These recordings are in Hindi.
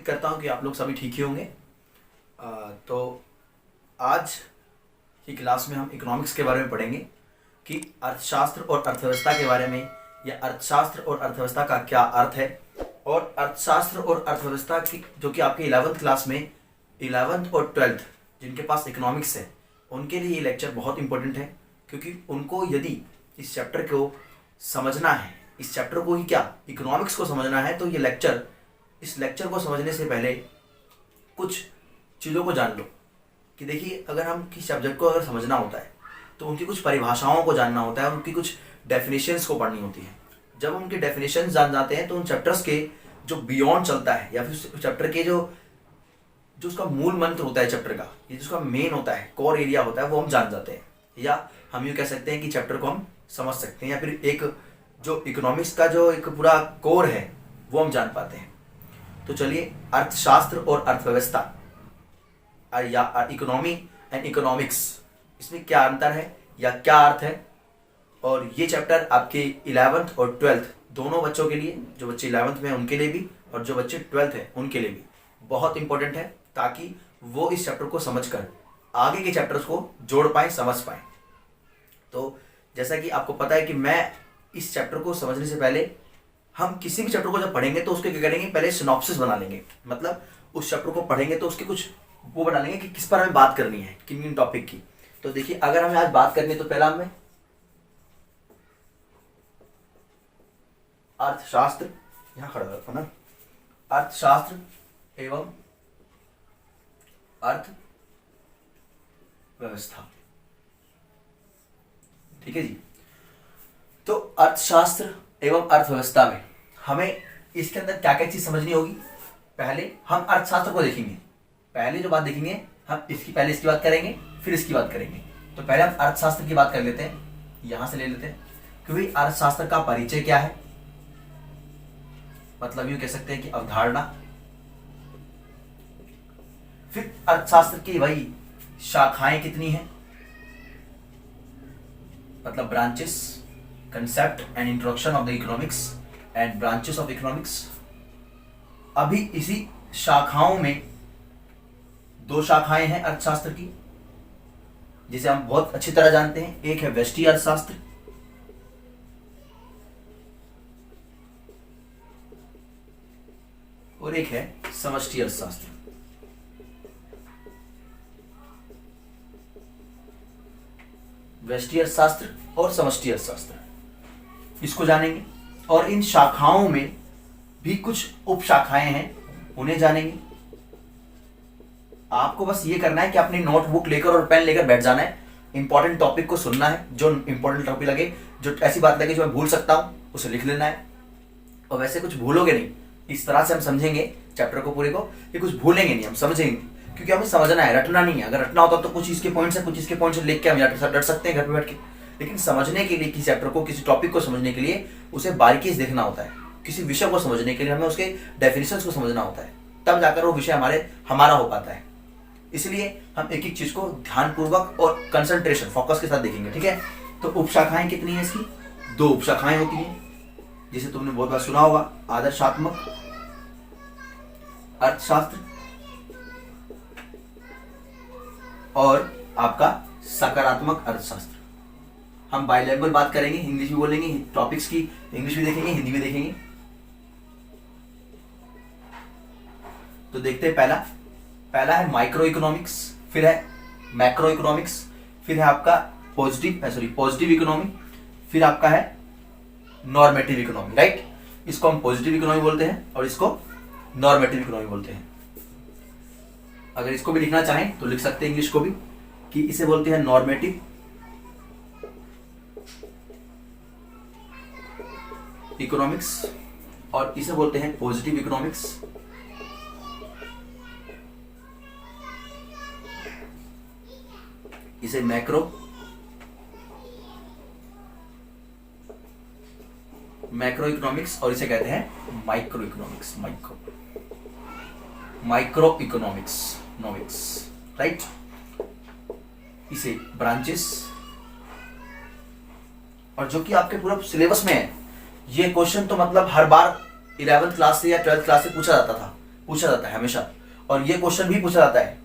करता हूँ कि आप लोग सभी ठीक ही होंगे। तो आज की क्लास में हम इकोनॉमिक्स के बारे में पढ़ेंगे कि अर्थशास्त्र और अर्थव्यवस्था के बारे में, या अर्थशास्त्र और अर्थव्यवस्था का क्या अर्थ है। और अर्थशास्त्र और अर्थव्यवस्था की जो कि आपके 11th क्लास में 11th और 12th जिनके पास इकोनॉमिक्स है उनके लिए ये लेक्चर बहुत इंपॉर्टेंट है, क्योंकि उनको यदि इस चैप्टर को समझना है, इस चैप्टर को ही क्या इकोनॉमिक्स को समझना है, तो ये इस लेक्चर को समझने से पहले कुछ चीज़ों को जान लो। कि देखिए, अगर हम किसी सब्जेक्ट को अगर समझना होता है तो उनकी कुछ परिभाषाओं को जानना होता है, उनकी कुछ डेफिनेशंस को पढ़नी होती है। जब हम उनके डेफिनेशंस जान जाते हैं तो उन चैप्टर्स के जो बियॉन्ड चलता है, या फिर चैप्टर के जो उसका मूल मंत्र होता है चैप्टर का, ये जिसका मेन होता है, कोर एरिया होता है, वो हम जान जाते हैं। या हम यूँ कह सकते हैं कि चैप्टर को हम समझ सकते हैं, या फिर एक जो इकोनॉमिक्स का जो एक पूरा कोर है वो हम जान पाते हैं। तो चलिए, अर्थशास्त्र और अर्थव्यवस्था या इकोनॉमी एंड इकोनॉमिक्स, इसमें क्या अंतर है या क्या अर्थ है। और ये चैप्टर आपके 11th और 12th दोनों बच्चों के लिए, जो बच्चे 11th में उनके लिए भी और जो बच्चे 12th हैं उनके लिए भी बहुत इंपॉर्टेंट है, ताकि वो इस चैप्टर को समझकर आगे के चैप्टर्स को जोड़ पाएँ, समझ पाएँ। तो जैसा कि आपको पता है कि मैं इस चैप्टर को समझने से पहले, हम किसी भी चैप्टर को जब पढ़ेंगे तो उसके क्या करेंगे, पहले सिनॉप्सिस बना लेंगे। मतलब उस चैप्टर को पढ़ेंगे तो उसके कुछ वो बना लेंगे कि किस पर हमें बात करनी है, किन किन टॉपिक की। तो देखिए, अगर हमें आज बात करनी है तो पहला हमें अर्थशास्त्र, यहाँ खड़ा रखो ना, अर्थशास्त्र एवं अर्थव्यवस्था। ठीक है जी। तो अर्थशास्त्र एवं अर्थव्यवस्था में हमें इसके अंदर क्या क्या चीज समझनी होगी। पहले हम अर्थशास्त्र को देखेंगे, पहले जो बात देखेंगे हम पहले इसकी बात करेंगे, फिर इसकी बात करेंगे। तो पहले हम अर्थशास्त्र की बात कर लेते हैं, यहां से ले लेते हैं। क्योंकि अर्थशास्त्र का परिचय क्या है, मतलब यूं कह सकते हैं कि अवधारणा। फिर अर्थशास्त्र की वही शाखाएं कितनी हैं, मतलब branches, concept and introduction of the economics and branches of economics. अभी इसी शाखाओं में 2 शाखाएं हैं अर्थशास्त्र की, जिसे हम बहुत अच्छी तरह जानते हैं। एक है व्यष्टि अर्थशास्त्र, और एक है समष्टि अर्थशास्त्र। व्यष्टि अर्थशास्त्र और समष्टि अर्थशास्त्र, इसको जानेंगे। और इन शाखाओं में भी कुछ उप शाखाएं हैं, उन्हें जानेंगे। आपको बस ये करना है कि अपनी नोटबुक लेकर और पेन लेकर बैठ जाना है, इंपॉर्टेंट टॉपिक को सुनना है। जो इंपॉर्टेंट टॉपिक लगे, जो ऐसी बात लगे जो मैं भूल सकता हूं, उसे लिख लेना है। और वैसे कुछ भूलोगे नहीं, इस तरह से हम समझेंगे चैप्टर को पूरे को कि कुछ भूलेंगे नहीं, हम समझेंगे। क्योंकि हमें समझना है, रटना नहीं है। अगर रटना होता तो कुछ इसके पॉइंट्स है, कुछ इसके पॉइंट्स लिख के हम रट सकते हैं घर पे बैठ के। लेकिन समझने के लिए, किसी चैप्टर को, किसी टॉपिक को समझने के लिए उसे बारीकी से देखना होता है। किसी विषय को समझने के लिए हमें उसके डेफिनेशंस को समझना होता है, तब जाकर वो विषय हमारा हो पाता है। इसलिए हम एक एक चीज को ध्यानपूर्वक और कंसंट्रेशन, फोकस के साथ देखेंगे। ठीक है। तो उपशाखाएं कितनी है इसकी? 2 उपशाखाएं होती हैं, जिसे तुमने बहुत बार सुना होगा। आदर्शात्मक अर्थशास्त्र और आपका सकारात्मक अर्थशास्त्र। हम बाइलैंग्वेज बात करेंगे, इंग्लिश भी बोलेंगे, टॉपिक्स की इंग्लिश भी देखेंगे, हिंदी भी देखेंगे। तो देखते हैं, पहला है माइक्रो इकोनॉमिक्स, फिर है मैक्रो इकोनॉमिक्स, फिर है आपका पॉजिटिव इकोनॉमी, फिर आपका है नॉर्मेटिव इकोनॉमी। राइट। इसको हम पॉजिटिव इकोनॉमी बोलते हैं और इसको नॉर्मेटिव इकोनॉमी बोलते हैं। अगर इसको भी लिखना चाहें तो लिख सकते हैं इंग्लिश को भी, कि इसे बोलते हैं नॉर्मेटिव इकोनॉमिक्स और इसे बोलते हैं पॉजिटिव इकोनॉमिक्स। इसे मैक्रो इकोनॉमिक्स और इसे कहते हैं micro economics. Micro economics right. इसे ब्रांचेस, और जो कि आपके पूरा सिलेबस में है। ये क्वेश्चन तो मतलब हर बार 11th क्लास से या 12th क्लास से पूछा जाता था, पूछा जाता है हमेशा, और ये क्वेश्चन भी पूछा जाता है,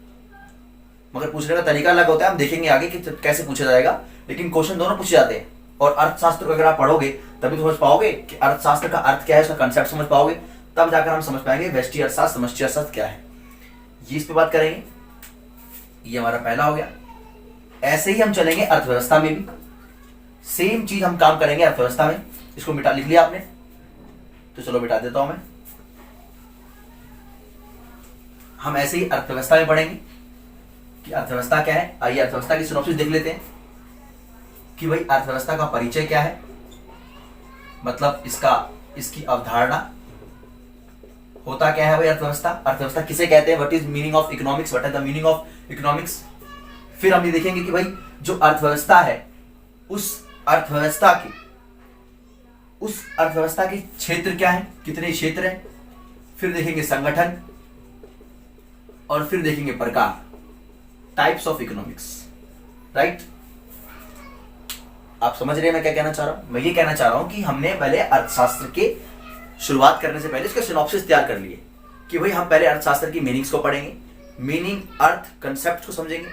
मगर पूछने का तरीका अलग होता है, हम देखेंगे आगे कि कैसे पूछा जाएगा, लेकिन क्वेश्चन दोनों पूछे जाते हैं। और अर्थशास्त्र को अगर आप पढ़ोगे तभी समझ पाओगे कि अर्थशास्त्र का अर्थ क्या है, उसका कंसेप्ट समझ पाओगे, तब जाकर हम समझ पाएंगे व्यष्टि अर्थशास्त्र समष्टि अर्थशास्त्र क्या है। ये इस पे बात करेंगे, ये हमारा पहला हो गया। ऐसे ही हम चलेंगे अर्थव्यवस्था में भी, सेम चीज हम काम करेंगे अर्थव्यवस्था में। इसको मिटा लिख लिया आपने, तो चलो मिटा देता हूं मैं। हम ऐसे ही अर्थव्यवस्था में पढ़ेंगे कि अर्थव्यवस्था क्या है। आइए अर्थव्यवस्था की सिनॉप्सिस देख लेते हैं कि भाई अर्थव्यवस्था का परिचय क्या है, मतलब इसकी अवधारणा, होता क्या है भाई अर्थव्यवस्था, अर्थव्यवस्था किसे कहते हैं, what is meaning of economics, what is the meaning of economics. फिर हम ये देखेंगे कि भाई जो अर्थव्यवस्था है उस अर्थव्यवस्था के क्षेत्र क्या है, कितने क्षेत्र हैं। फिर देखेंगे संगठन, और फिर देखेंगे प्रकार, टाइप्स ऑफ इकोनॉमिक्स, राइट। आप समझ रहे हैं मैं क्या कहना चाह रहा हूं। मैं ये कहना चाह रहा हूं कि हमने पहले अर्थशास्त्र के शुरुआत करने से पहले इसका सिनॉप्सिस तैयार कर लिए कि भाई हम पहले अर्थशास्त्र की मीनिंग्स को पढ़ेंगे, मीनिंग अर्थ कंसेप्ट को समझेंगे।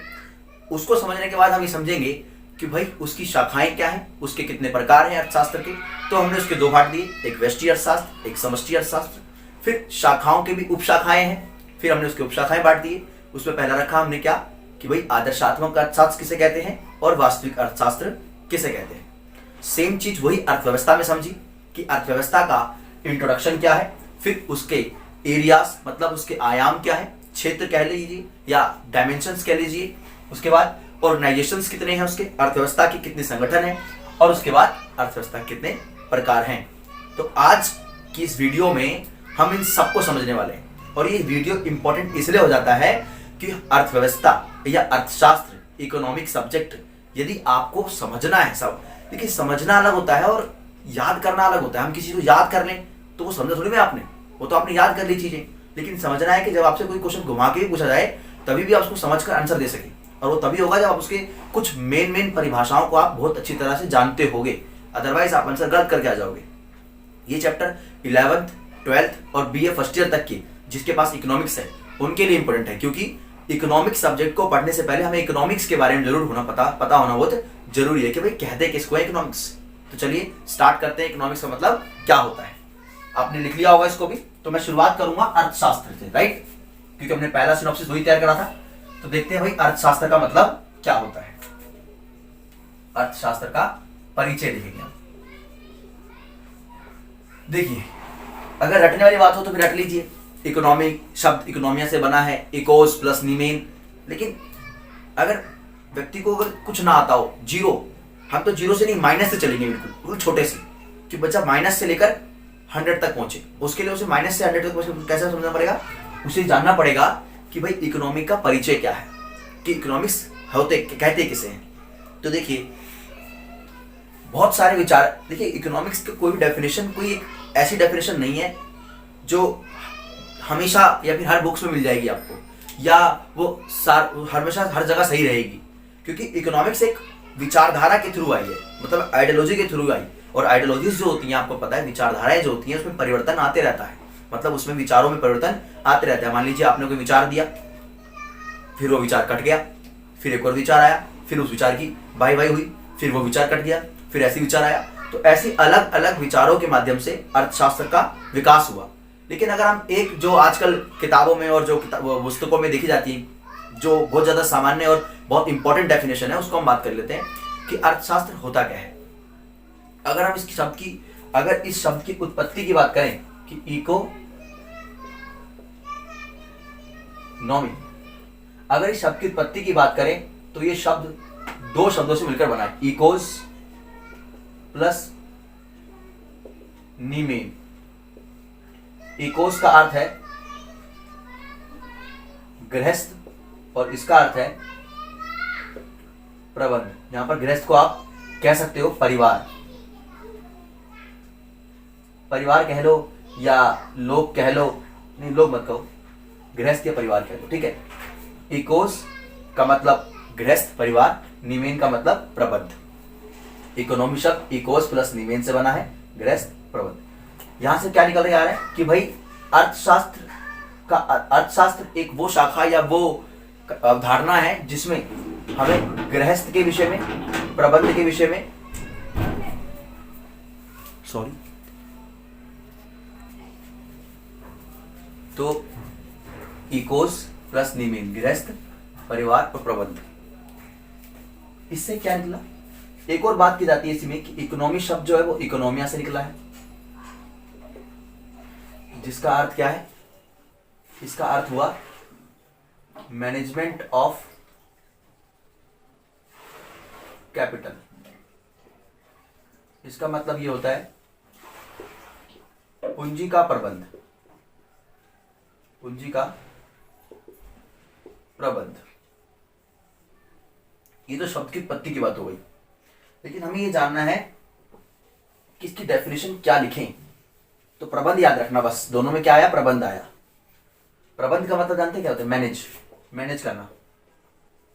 उसको समझने के बाद हम ये समझेंगे कि भाई उसकी शाखाएं क्या हैं, उसके कितने प्रकार हैं अर्थशास्त्र के। तो हमने उसके दो भाग दिए, एक व्यष्टि अर्थशास्त्र, एक समष्टि अर्थशास्त्र। फिर शाखाओं के भी उपशाखाएं हैं, फिर हमने उसके उपशाखाएं बांट दिए। उसमें पहला रखा हमने क्या कि भाई आदर्शात्मक अर्थशास्त्र किसे कहते हैं और वास्तविक अर्थशास्त्र किसे कहते हैं। सेम चीज वही अर्थव्यवस्था में समझी कि अर्थव्यवस्था का इंट्रोडक्शन क्या है, फिर उसके एरियाज मतलब उसके आयाम क्या है, क्षेत्र कह लीजिए या डायमेंशंस कह लीजिए। उसके बाद ऑर्गेनाइजेशंस कितने हैं उसके, अर्थव्यवस्था के कितने संगठन हैं, और उसके बाद अर्थव्यवस्था के कितने प्रकार हैं। तो आज की इस वीडियो में हम इन सबको समझने वाले हैं। और ये वीडियो इंपॉर्टेंट इसलिए हो जाता है कि अर्थव्यवस्था या अर्थशास्त्र इकोनॉमिक सब्जेक्ट यदि आपको समझना है सब, देखिए समझना अलग होता है और याद करना अलग होता है। हम किसी को याद कर लें तो वो समझा थोड़ी में आपने, वो तो आपने याद कर ली चीजें, लेकिन समझना है कि जब आपसे कोई क्वेश्चन घुमा के भी पूछा जाए तभी भी आप उसको समझ कर आंसर दे सके। और वो तभी होगा जब आप उसके कुछ मेन परिभाषाओं को आप बहुत अच्छी तरह से जानते होगे, अदरवाइज आप आंसर गलत करके आ जाओगे। ये चैप्टर 11th 12th और BA फर्स्ट ईयर तक की जिसके पास इकोनॉमिक्स है उनके लिए इंपॉर्टेंट है, क्योंकि इकोनॉमिक्स सब्जेक्ट को पढ़ने से पहले हमें इकोनॉमिक्स के बारे में जरूर पता होना बहुत जरूरी है कि भाई कहते किसको है इकोनॉमिक्स। तो चलिए स्टार्ट करते हैं, इकोनॉमिक्स का मतलब क्या होता है। आपने लिख लिया होगा इसको भी, तो मैं शुरुआत करूंगा अर्थशास्त्र से, राइट, क्योंकि हमने पहला सिनॉप्सिस वही तैयार करा था। तो देखते हैं भाई अर्थशास्त्र का मतलब क्या होता है। अर्थशास्त्र का परिचय देखेंगे हम। देखिए अगर रटने वाली बात हो तो फिर रट लीजिए, इकोनॉमिक शब्द इकोनॉमिया से बना है, इकोस प्लस नीमेन। लेकिन अगर व्यक्ति को अगर कुछ ना आता हो, जीरो, हम तो जीरो से नहीं माइनस से चलेंगे, बिल्कुल छोटे से, कि बच्चा माइनस से लेकर 100 तक पहुंचे, उसके लिए उसे माइनस से 100 तक पहुंचे कैसे समझना पड़ेगा, उसे जानना पड़ेगा कि भाई इकोनॉमिक का परिचय क्या है, कि इकोनॉमिक्स होते कहते किसे हैं। तो देखिए बहुत सारे विचार, देखिए इकोनॉमिक्स का कोई भी डेफिनेशन, कोई एक ऐसी डेफिनेशन नहीं है जो हमेशा या फिर हर बुक्स में मिल जाएगी आपको, या वो हमेशा हर जगह सही रहेगी, क्योंकि इकोनॉमिक्स एक विचारधारा के थ्रू आई है, मतलब आइडियोलॉजी के थ्रू आई। और आइडियोलॉजीज जो होती हैं आपको पता है, विचारधाराएं जो होती हैं उसमें परिवर्तन आते रहता है, मतलब उसमें विचारों में परिवर्तन आते रहता है। मान लीजिए आपने कोई विचार दिया, फिर वो विचार कट गया, फिर एक और विचार आया, फिर उस विचार की भाई हुई, फिर वो विचार कट गया, फिर ऐसे विचार आया। तो ऐसे अलग अलग विचारों के माध्यम से अर्थशास्त्र का विकास हुआ। लेकिन अगर हम एक जो आजकल किताबों में और जो पुस्तकों में देखी जाती है, जो बहुत ज्यादा सामान्य और बहुत इंपॉर्टेंट डेफिनेशन है, उसको हम बात कर लेते हैं कि अर्थशास्त्र होता क्या है। अगर हम इस शब्द की उत्पत्ति की बात करें कि इकोनॉमी, अगर इस शब्द की उत्पत्ति की बात करें तो ये शब्द दो शब्दों से मिलकर बना है, इकोस प्लस नीमेन। इकोस का अर्थ है गृहस्थ और इसका अर्थ है प्रबंध। यहां पर गृहस्थ को आप कह सकते हो परिवार कह लो या लोग कह लो, नहीं लोग मत कहो, गृहस्थ या परिवार कह लो, ठीक है। इकोस का मतलब गृहस्थ परिवार, नीमेन का मतलब प्रबंध। इकोनॉमी शब्द इकोस प्लस नीमेन से बना है, गृहस्थ प्रबंध। यहां से क्या निकल रहा है कि भाई अर्थशास्त्र आपका अर्थशास्त्र एक वो शाखा या वो अवधारणा है जिसमें हमें गृहस्थ के विषय में, प्रबंध के विषय में, सॉरी, तो इकोस प्लस निमेन, गृहस्थ, परिवार और प्रबंध। इससे क्या निकला? एक और बात की जाती है इसमें कि इकोनॉमी शब्द जो है वो इकोनॉमिया से निकला है, जिसका अर्थ क्या है? इसका अर्थ हुआ मैनेजमेंट ऑफ कैपिटल। इसका मतलब ये होता है पूंजी का प्रबंध, पूंजी का प्रबंध। ये तो शब्द की उत्पत्ति की बात हो गई, लेकिन हमें ये जानना है कि इसकी डेफिनेशन क्या लिखें। तो प्रबंध याद रखना, बस दोनों में क्या आया? प्रबंध आया। प्रबंध का मतलब जानते हैं क्या होता है? मैनेज, मैनेज करना।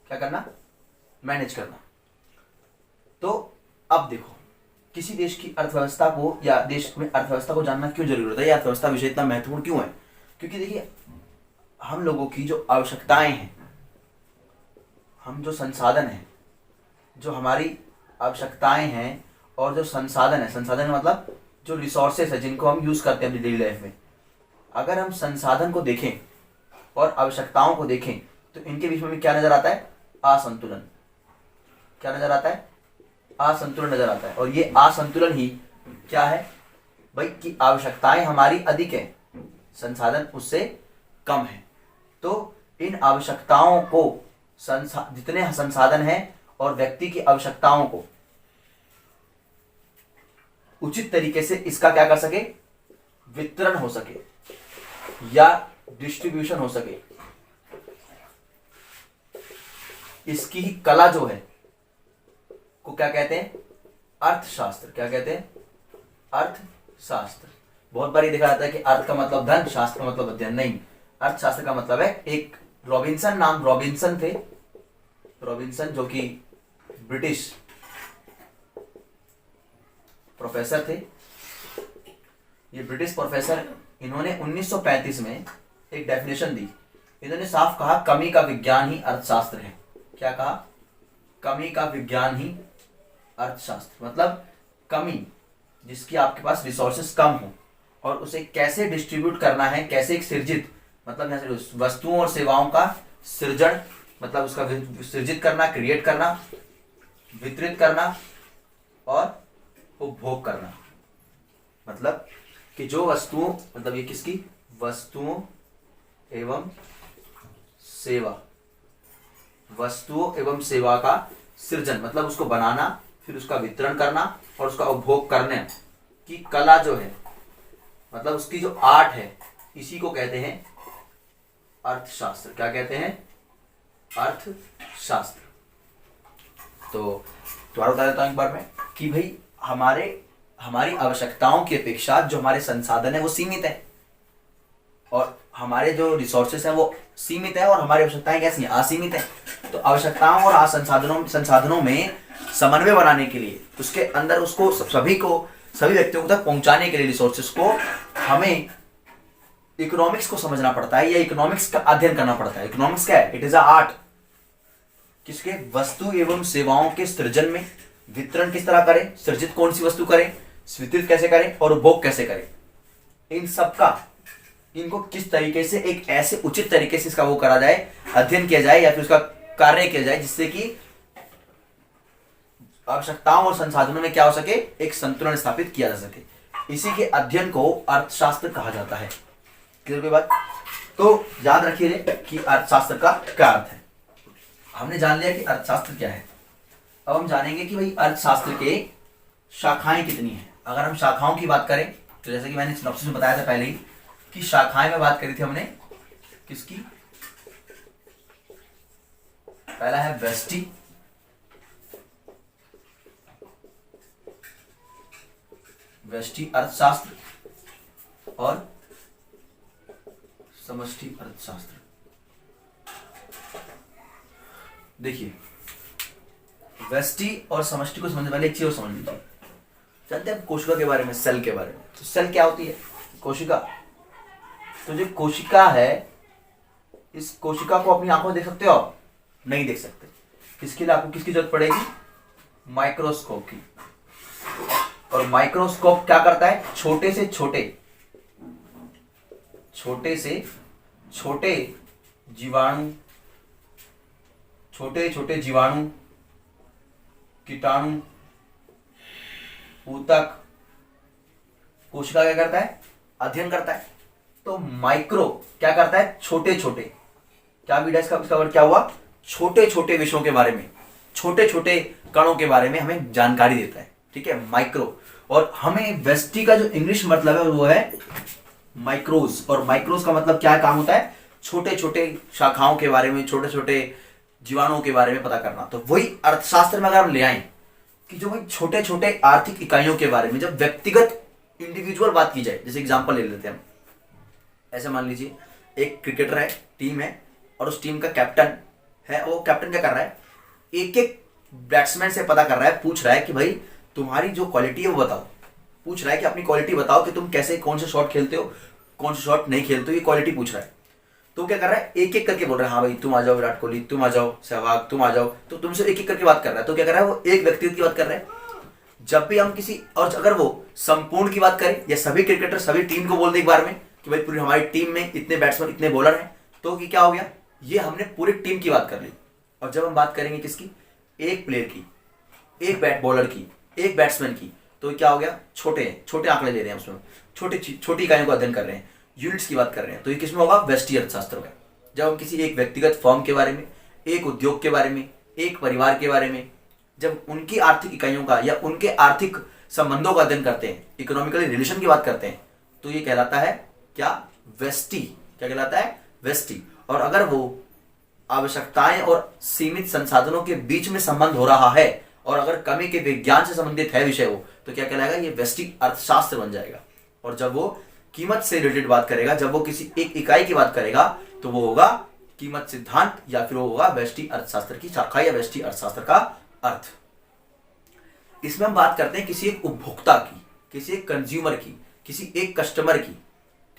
क्या करना? मैनेज करना। तो अब देखो, किसी देश की अर्थव्यवस्था को या देश में अर्थव्यवस्था को जानना क्यों जरूरी होता है? या अर्थव्यवस्था विषय इतना महत्वपूर्ण क्यों है? क्योंकि देखिए, हम लोगों की जो आवश्यकताएं हैं, हम जो संसाधन हैं, जो हमारी आवश्यकताएं हैं और जो संसाधन है, संसाधन मतलब जो रिसोर्सेस है जिनको हम यूज करते हैं अपनी डेली लाइफ में, अगर हम संसाधन को देखें और आवश्यकताओं को देखें तो इनके बीच में क्या नजर आता है? असंतुलन। क्या नजर आता है? असंतुलन नजर आता है। और ये असंतुलन ही क्या है भाई? कि आवश्यकताएं हमारी अधिक है, संसाधन उससे कम है। तो इन आवश्यकताओं को जितने संसाधन हैं और व्यक्ति की आवश्यकताओं को उचित तरीके से इसका क्या कर सके? वितरण हो सके या डिस्ट्रीब्यूशन हो सके, इसकी ही कला जो है को क्या कहते हैं? अर्थशास्त्र। क्या कहते हैं? अर्थशास्त्र। बहुत बार ये देखा जाता है कि अर्थ का मतलब धन, शास्त्र का मतलब अध्ययन। नहीं, अर्थशास्त्र का मतलब है, एक रॉबिन्सन थे, रॉबिन्सन जो कि ब्रिटिश प्रोफेसर थे। ये ब्रिटिश प्रोफेसर, इन्होंने 1935 में एक डेफिनेशन दी। इन्होंने साफ कहा कमी का विज्ञान ही अर्थशास्त्र है। क्या कहा? कमी का विज्ञान ही अर्थशास्त्र। मतलब कमी, जिसकी आपके पास रिसोर्सेस कम हो और उसे कैसे डिस्ट्रीब्यूट करना है, कैसे एक सृजित, मतलब यहाँ से वस्तुओं और सेवाओं का सृजन, मतलब उसका सृजित करना, क्रिएट करना, वितरित करना और उपभोग करना। मतलब कि जो वस्तुओं, मतलब ये किसकी? वस्तुओं एवं सेवा, वस्तुओं एवं सेवा का सृजन, मतलब उसको बनाना, फिर उसका वितरण करना और उसका उपभोग करने की कला जो है, मतलब उसकी जो आर्ट है, इसी को कहते हैं अर्थशास्त्र। क्या कहते हैं? अर्थशास्त्र। तो दोबारा बता देता हूं एक बार में कि भाई हमारी आवश्यकताओं की अपेक्षा जो हमारे संसाधन है वो सीमित है, और हमारे जो रिसोर्सेस हैं वो सीमित है, और हमारी आवश्यकताएं कैसी हैं? असीमित है। तो आवश्यकताओं और संसाधनों में समन्वय बनाने के लिए, उसके अंदर उसको सभी व्यक्तियों तक पहुंचाने के लिए, रिसोर्सेस को, हमें इकोनॉमिक्स को समझना पड़ता है या इकोनॉमिक्स का अध्ययन करना पड़ता है। इकोनॉमिक्स क्या है? It is a art. किसके? वस्तु एवं सेवाओं के सृजन में वितरण किस तरह करें, सृजित कौन सी वस्तु करें, वितरित कैसे करें और उपभोग कैसे करें, इन सबका, इनको किस तरीके से एक ऐसे उचित तरीके से इसका वो करा जाए, अध्ययन किया जाए या फिर उसका कार्य किया जाए, जिससे कि आवश्यकताओं और संसाधनों में क्या हो सके? एक संतुलन स्थापित किया जा सके। इसी के अध्ययन को अर्थशास्त्र कहा जाता है। क्लियर कोई बात? तो याद रखिए कि अर्थशास्त्र का क्या अर्थ है। हमने जान लिया कि अर्थशास्त्र क्या है। अब हम जानेंगे कि भाई अर्थशास्त्र के शाखाएं कितनी हैं। अगर हम शाखाओं की बात करें तो जैसे कि मैंने सिनॉप्सिस में बताया था पहले ही कि शाखाएं में बात करी थी हमने किसकी? पहला है व्यष्टि, व्यष्टि अर्थशास्त्र और समष्टि अर्थशास्त्र। देखिए, व्यष्टि और समष्टि को समझने वाले एक चीज और समझ लीजिए। जानते हैं कोशिका के बारे में, सेल के बारे में? तो सेल क्या होती है? कोशिका तो जो कोशिका है, इस कोशिका को अपनी आंखों में देख सकते हो आप? नहीं देख सकते। किसके लिए आपको किसकी जरूरत पड़ेगी? माइक्रोस्कोप की। और माइक्रोस्कोप क्या करता है? छोटे से छोटे जीवाणु, छोटे जीवाणु, कीटाणु, ऊतक, कोशिका क्या करता है? अध्ययन करता है। तो माइक्रो क्या करता है? छोटे क्या विधा इसका वर्ड क्या हुआ? छोटे विषयों के बारे में, छोटे कणों के बारे में हमें जानकारी देता है। ठीक है, माइक्रो। और हमें वेस्टी का जो इंग्लिश मतलब है वो है माइक्रोज। और माइक्रोज का मतलब क्या काम होता है? छोटे शाखाओं के बारे में, छोटे जीवाणुओं के बारे में पता करना। तो वही अर्थशास्त्र में अगर हम ले आए कि जो भाई छोटे आर्थिक इकाइयों के बारे में, जब व्यक्तिगत इंडिविजुअल बात की जाए, जैसे एग्जांपल ले लेते हैं हम। ऐसे मान लीजिए एक क्रिकेटर है, टीम है, और उस टीम का कैप्टन है। वो कैप्टन क्या कर रहा है? एक बैट्समैन से पता कर रहा है, पूछ रहा है कि भाई तुम्हारी जो क्वालिटी है वो बताओ। पूछ रहा है कि अपनी क्वालिटी बताओ कि तुम कैसे, कौन से शॉट खेलते हो, कौन से शॉट नहीं खेलते हो, ये क्वालिटी पूछ रहा है। तो क्या कर रहा है? एक करके बोल रहा है, हाँ भाई तुम आ जाओ विराट कोहली, तुम आ जाओ सहवाग, तुम आ जाओ। तो तुमसे एक करके बात कर रहा है। तो क्या कर रहा है? वो एक व्यक्तिगत की बात कर रहा है। जब भी हम किसी, और अगर वो संपूर्ण की बात करें या सभी क्रिकेटर सभी टीम को बोल दे एक बार में कि भाई पूरी हमारी टीम में इतने बैट्समैन, इतने बॉलर हैं, तो ये क्या हो गया? ये हमने पूरी टीम की बात कर ली। और जब हम बात करेंगे किसकी? एक प्लेयर की, एक बैट बॉलर की, एक बैट्समैन की, तो क्या हो गया? छोटे आंकड़े ले रहे हैं, उसमें छोटी इकाइयों का अध्ययन कर रहे हैं, यूनिट्स की बात कर रहे हैं। तो ये किसमें होगा? व्यष्टि अर्थशास्त्र में। जब हम किसी एक व्यक्तिगत फर्म के बारे में, एक उद्योग के बारे में, एक परिवार के बारे में, जब उनकी आर्थिक इकाइयों का या उनके आर्थिक संबंधों का अध्ययन करते हैं, इकोनॉमिकली रिलेशन की बात करते हैं, तो ये कहलाता है क्या? व्यष्टि। क्या कहलाता है? व्यष्टि। और अगर वो आवश्यकताएं और सीमित संसाधनों के बीच में संबंध हो रहा है, और अगर कमी के विज्ञान से संबंधित है विषय वो, तो क्या कहलाएगा? ये व्यष्टि अर्थशास्त्र बन जाएगा। और जब वो कीमत से रिलेटेड बात करेगा, जब वो किसी एक इकाई की बात करेगा, तो वो होगा कीमत सिद्धांत, या फिर वो होगा व्यष्टि अर्थशास्त्र की शाखा या व्यष्टि अर्थशास्त्र का अर्थ। इसमें हम बात करते हैं किसी एक उपभोक्ता की, किसी एक कंज्यूमर की, किसी एक कस्टमर की।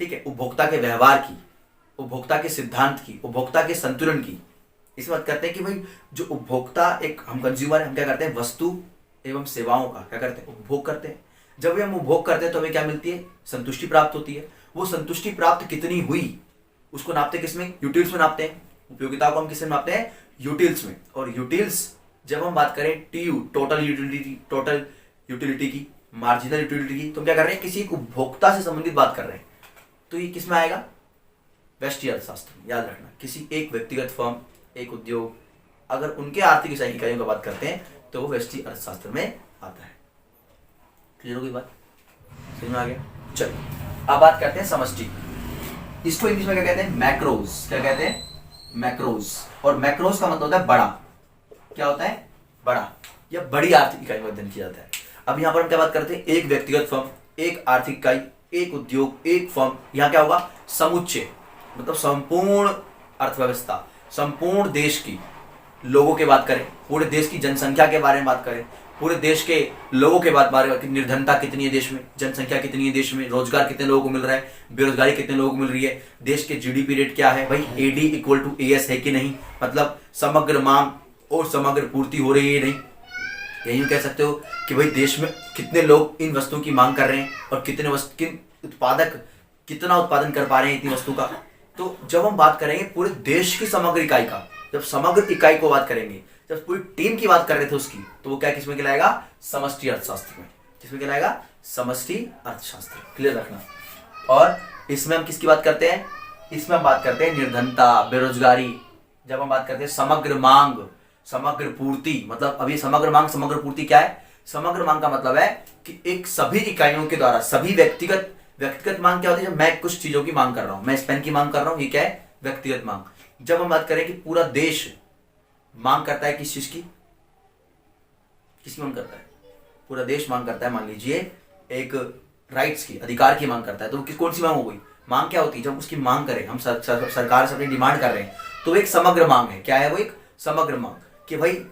ठीक है, उपभोक्ता के व्यवहार की, उपभोक्ता के सिद्धांत की, उपभोक्ता के संतुलन की। इसमें बात करते हैं कि भाई जो उपभोक्ता, एक हम कंज्यूमर, हम क्या करते हैं? वस्तु एवं सेवाओं का क्या करते हैं? उपभोग करते हैं। जब भी हम उपभोग करते हैं तो हमें क्या मिलती है? संतुष्टि प्राप्त होती है। वो संतुष्टि प्राप्त कितनी हुई उसको नापते किसमें? यूटिल्स में नापते हैं। उपयोगिता को हम किसमें नापते हैं? यूटिल्स में। और यूटिल्स जब हम बात करें TU, टोटल यूटिलिटी की, मार्जिनल यूटिलिटी की, तो क्या कर रहे हैं? किसी एक उपभोक्ता से संबंधित बात कर रहे हैं। तो ये किसमें आएगा? व्यष्टि अर्थशास्त्र। याद रखना, किसी एक व्यक्तिगत फर्म, एक उद्योग, अगर उनके आर्थिक इकाइयों की बात करते हैं तो वो व्यष्टि अर्थशास्त्र में आता है। क्लियर हो गई बात? समझ में आ गया? चलिए अब बात करते हैं समष्टि। इसको इंग्लिश में क्या कहते हैं? मैक्रोज। क्या कहते हैं? मैक्रोज। और मैक्रोज का मतलब होता है बड़ा। क्या होता है? बड़ा, या बड़ी आर्थिक इकाई का अध्ययन किया जाता है। अब यहां पर हम क्या बात करते हैं? एक व्यक्तिगत फर्म, एक आर्थिक इकाई, एक उद्योग, एक फर्म। यहां क्या होगा? समुच्चय, मतलब संपूर्ण अर्थव्यवस्था, संपूर्ण देश की लोगों की बात करें, पूरे देश की जनसंख्या के बारे में बात करें, पूरे देश के लोगों के बारे में, निर्धनता कितनी है देश में, जनसंख्या कितनी है देश में, रोजगार कितने लोगों को मिल रहा है, बेरोजगारी कितने लोगों को मिल रही है, देश के GDP रेट क्या है, भाई AD इक्वल टू AS है कि नहीं, मतलब समग्र मांग और समग्र पूर्ति हो रही है नहीं। यही कह सकते हो कि भाई देश में कितने लोग इन वस्तुओं की मांग कर रहे हैं और किन उत्पादक कितना उत्पादन कर पा रहे हैं इतनी वस्तु का। तो जब हम बात करेंगे पूरे देश की समग्र इकाई का, जब समग्र इकाई को बात करेंगे, जब पूरी टीम की बात कर रहे थे उसकी, तो वो क्या किसमें कहलाएगा? समष्टि अर्थशास्त्र में। किसमें कहलाएगा? समष्टि अर्थशास्त्र। क्लियर रखना। और इसमें हम किसकी बात करते हैं? इसमें हम बात करते हैं निर्धनता, बेरोजगारी। जब हम बात करते हैं समग्र मांग, समग्र पूर्ति, मतलब अभी समग्र मांग, समग्र पूर्ति क्या है? समग्र मांग का मतलब है कि एक सभी इकाइयों के द्वारा, सभी व्यक्तिगत मांग क्या होती है? जब मैं कुछ चीजों की मांग कर रहा हूं, मैं इस पेन की मांग कर रहा हूं, ये क्या है? व्यक्तिगत मांग। जब हम बात करें कि पूरा देश मांग करता है किस चीज की? किसकी मांग करता है? पूरा देश मांग करता है, मान लीजिए एक राइट्स की, अधिकार की मांग करता है, तो कौन सी मांग हो गई? मांग क्या होती है? जब उसकी मांग करें हम, सरकार से अपनी डिमांड कर रहे हैं, तो एक समग्र मांग है। क्या है वो? एक समग्र मांग कि भाई,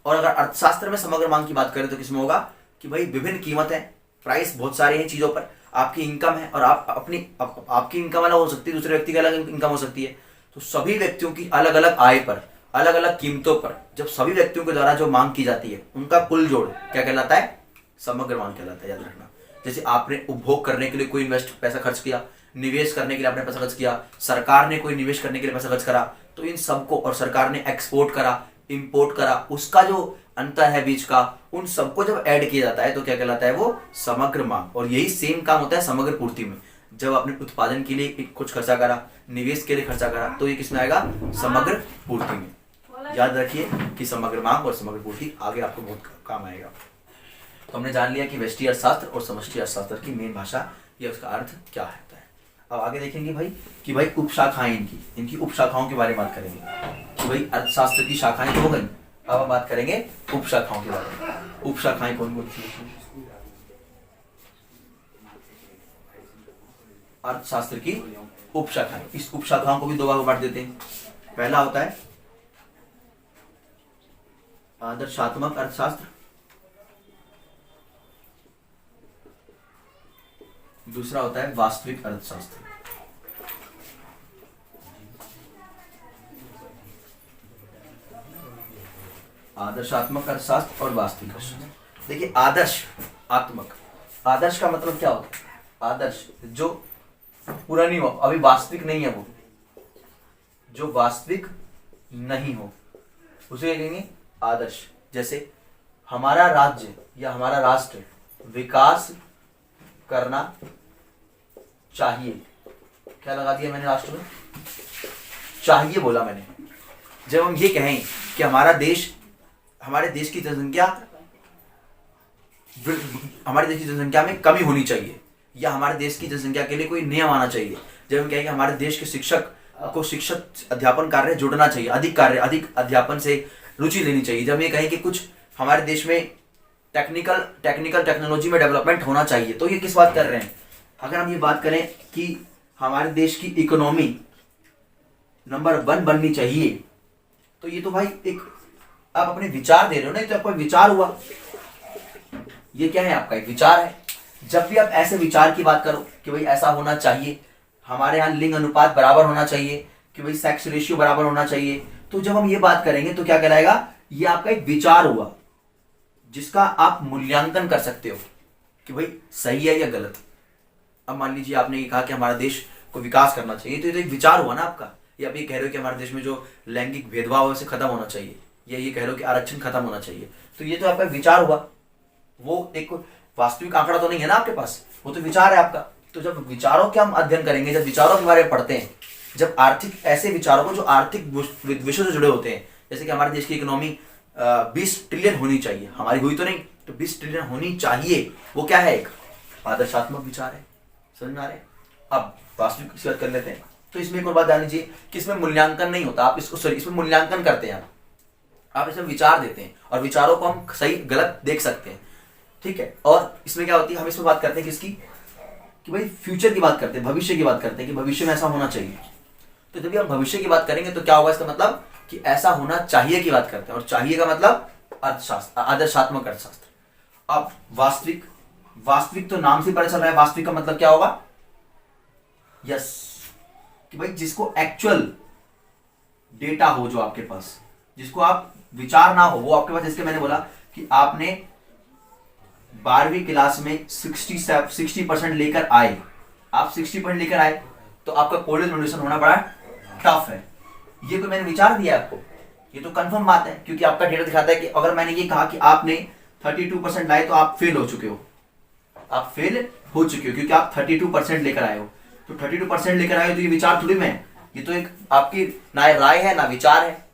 और अगर अर्थशास्त्र में समग्र मांग की बात करें तो किसमें होगा कि भाई विभिन्न कीमत है, प्राइस बहुत सारे हैं चीजों पर, आपकी इनकम है और आप आपकी इनकम अलग हो सकती है, दूसरे व्यक्ति की अलग इनकम हो सकती है। तो सभी व्यक्तियों की अलग अलग आय पर, अलग अलग कीमतों पर जब सभी व्यक्तियों के द्वारा जो मांग की जाती है उनका कुल जोड़ क्या कहलाता है? समग्र मांग कहलाता है, याद रखना। जैसे आपने उपभोग करने के लिए कोई पैसा खर्च किया, निवेश करने के लिए आपने पैसा खर्च किया, सरकार ने कोई निवेश करने के लिए पैसा खर्च करा, तो इन सबको, और सरकार ने एक्सपोर्ट करा, इंपोर्ट करा, उसका जो अंतर है बीच का, उन सबको जब ऐड किया जाता है तो क्या कहलाता है? वो समग्र मांग। और यही सेम काम होता है समग्र पूर्ति में। जब आपने उत्पादन के लिए कुछ खर्चा करा, निवेश के लिए खर्चा करा, तो ये किसमें आएगा? समग्र पूर्ति में। याद रखिए कि समग्र मांग और समग्र पूर्ति आगे आपको बहुत काम आएगा। तो हमने जान लिया कि व्यष्टि अर्थशास्त्र और समष्टि अर्थशास्त्र की मेन भाषा, या उसका अर्थ क्या होता है। अब आगे देखेंगे भाई कि भाई उपशाखाएं, इनकी उपशाखाओं के बारे में बात करेंगे कि भाई अर्थशास्त्र की शाखाएं तो हो गई, अब हम बात करेंगे उपशाखाओं के बारे में। उपशाखाएं कौन कौन सी होती हैं? अर्थशास्त्र की उपशाखाएं, इस उपशाखाओं को भी दो भाग में बांट देते हैं। पहला होता है आदर्शात्मक अर्थशास्त्र, दूसरा होता है वास्तविक अर्थशास्त्र। आदर्शात्मक अर्थशास्त्र और वास्तविक अर्थशास्त्र। देखिए आदर्श आत्मक, आदर्श का मतलब क्या होता है? आदर्श जो पूरा नहीं हो, अभी वास्तविक नहीं है, वो जो वास्तविक नहीं हो उसे कहेंगे आदर्श। जैसे हमारा राज्य या हमारा राष्ट्र विकास करना चाहिए, क्या लगा दिया मैंने? राष्ट्र में चाहिए बोला मैंने। जब हम ये कहें कि हमारे देश की जनसंख्या में कमी होनी चाहिए, या हमारे देश की जनसंख्या के लिए कोई नियम आना चाहिए, जब हम कहें कि हमारे देश के शिक्षक को शिक्षक अध्यापन कार्य जुड़ना चाहिए, अधिक अध्यापन से रुचि लेनी चाहिए, जब ये कहें कि कुछ हमारे देश में टेक्नोलॉजी में डेवलपमेंट होना चाहिए, तो ये किस बात कर रहे हैं? अगर हम ये बात करें कि हमारे देश की इकोनॉमी नंबर 1 बननी चाहिए, तो ये तो भाई एक आप अपने विचार दे रहे हो ना, ये तो आपका विचार हुआ। ये क्या है? आपका एक विचार है। जब भी आप ऐसे विचार की बात करो कि भाई ऐसा होना चाहिए, हमारे यहाँ लिंग अनुपात बराबर होना चाहिए, कि भाई सेक्स रेशियो बराबर होना चाहिए, तो जब हम ये बात करेंगे तो क्या कहलाएगा? ये आपका एक विचार हुआ जिसका आप मूल्यांकन कर सकते हो कि भाई सही है या गलत। अब मान लीजिए आपने ये कहा कि हमारा देश को विकास करना चाहिए, तो ये तो एक विचार हुआ ना आपका। या आप ये कह रहे हो कि हमारे देश में जो लैंगिक भेदभाव है उसे खत्म होना चाहिए, या ये कह रहे हो कि आरक्षण खत्म होना चाहिए, तो ये तो आपका विचार हुआ। वो एक वास्तविक आंकड़ा तो नहीं है ना आपके पास, वो तो विचार है आपका। तो जब विचारों के हम अध्ययन करेंगे, जब विचारों के बारे में पढ़ते हैं, जब आर्थिक ऐसे विचारों को जो आर्थिक विषयों से जुड़े होते हैं, जैसे कि हमारे देश की इकोनॉमी 20 ट्रिलियन होनी चाहिए, हमारी हुई तो नहीं, तो 20 ट्रिलियन होनी चाहिए, वो क्या है? एक आदर्शात्मक विचार है। समझ में आ रहे हैं? अब वास्तविक की बात कर लेते हैं। तो इसमें एक और बात जान लीजिए कि इसमें मूल्यांकन नहीं होता, आप इसमें मूल्यांकन करते हैं, आप इसमें विचार देते हैं और विचारों को हम सही गलत देख सकते हैं, ठीक है। और इसमें क्या होती है, हम इसमें बात करते हैं किसकी? कि भाई फ्यूचर की बात करते हैं, भविष्य की बात करते हैं कि भविष्य में ऐसा होना चाहिए। तो जब भी हम भविष्य की बात करेंगे तो क्या होगा? इसका मतलब कि ऐसा होना चाहिए की बात करते हैं, और चाहिए का मतलब अर्थशास्त्र, आदर्शात्मक अर्थशास्त्र। अब वास्तविक तो नाम से पता चल रहा है, वास्तविक का मतलब क्या होगा? यस, कि भाई जिसको एक्चुअल डेटा हो, जो आपके पास, जिसको आप विचार ना हो वो आपके पास। जिसके मैंने बोला कि आपने 12वीं क्लास में 60% लेकर आए, आप 60% लेकर आए, तो आपका कॉलेज एडमिशन होना बड़ा टफ है। ये तो मैंने विचार दिया आपको, ये तो कंफर्म बात है, क्योंकि आपका डेटा दिखाता है कि अगर मैंने ये कहा कि आपने 32% लाए तो आप फेल हो चुके हो, आप फेल हो चुके हो, क्योंकि आप 32% लेकर आए हो। तो 32% लेकर आए हो तो ये विचार थोड़ी में है, ये तो एक आपकी ना राय है ना विचार है।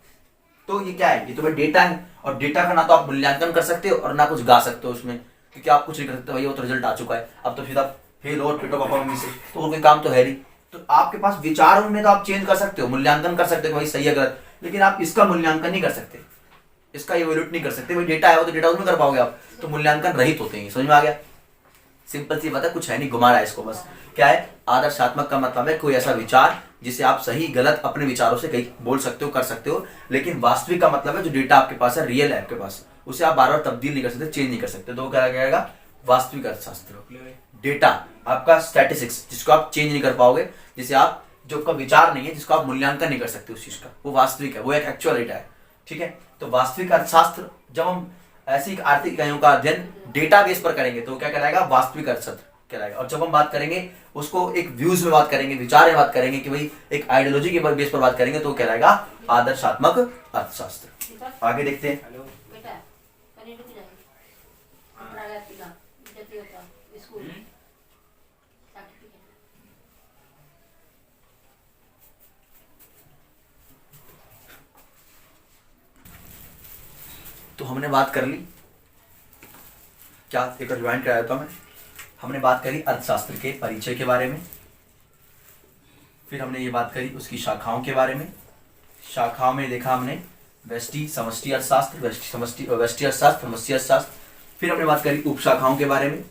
तो ये क्या है? ये तो भाई डेटा है, और डेटा का ना तो आप मूल्यांकन कर सकते हो और ना कुछ गा सकते हो उसमें, क्योंकि आप कुछ नहीं कर सकते। भाई वो तो रिजल्ट आ चुका है, अब तो सीधा फेल और पिटो परफॉर्मेंस से, तो और कोई काम तो है नहीं। तो आपके पास विचार में तो आप चेंज कर सकते हो, मूल्यांकन कर सकते हो भाई सही है गलत, लेकिन आप इसका मूल्यांकन नहीं कर सकते, इसका इवैल्यूएट नहीं कर सकते। भाई डेटा है वो तो डेटा उसमें कर पाओगे आप, तो मूल्यांकन रहित होते हैं। समझ में आ गया? सिंपल सी बात है, कुछ है नहीं, घुमा रहा है इसको बस। क्या है? आदर्शात्मक का मतलब है कोई ऐसा विचार जिसे आप सही गलत अपने विचारों से कहीं बोल सकते हो, कर सकते हो। लेकिन वास्तविक का मतलब है जो डेटा आपके पास है, रियल है आपके पास, उसे आप बार बार तब्दील नहीं कर सकते, चेंज नहीं कर सकते। तो क्या जाएगा? वास्तविक अर्थशास्त्र। डेटा आपका स्टैटिस्टिक्स, जिसको आप चेंज नहीं कर पाओगे, जिसे आप, जो आपका विचार नहीं है, जिसको आप मूल्यांकन नहीं कर सकते उस चीज का, वो वास्तविक है, वो एक एक्चुअल डेटा है। ठीक है, तो वास्तविक अर्थशास्त्र जब हम ऐसी आर्थिक इकाइयों का अध्ययन डेटा बेस पर करेंगे तो क्या कहलाएगा, वास्तविक अर्थशास्त्र कहलाएगा। और जब हम बात करेंगे उसको एक व्यूज में बात करेंगे, विचार में बात करेंगे, कि भाई एक आइडियोलॉजी के बेस पर बात करेंगे, तो कहलाएगा आदर्शात्मक अर्थशास्त्र। आगे देखते हैं। तो हमने बात कर ली क्या, एक रिवाइंड करा देता हूं मैं। हमने बात करी अर्थशास्त्र के परिचय के बारे में, फिर हमने ये बात करी उसकी शाखाओं के बारे में। शाखाओं में देखा हमने व्यष्टि समष्टि अर्थशास्त्र, व्यष्टि अर्थशास्त्र, समष्टि अर्थशास्त्र। फिर हमने बात करी उपशाखाओं के बारे में,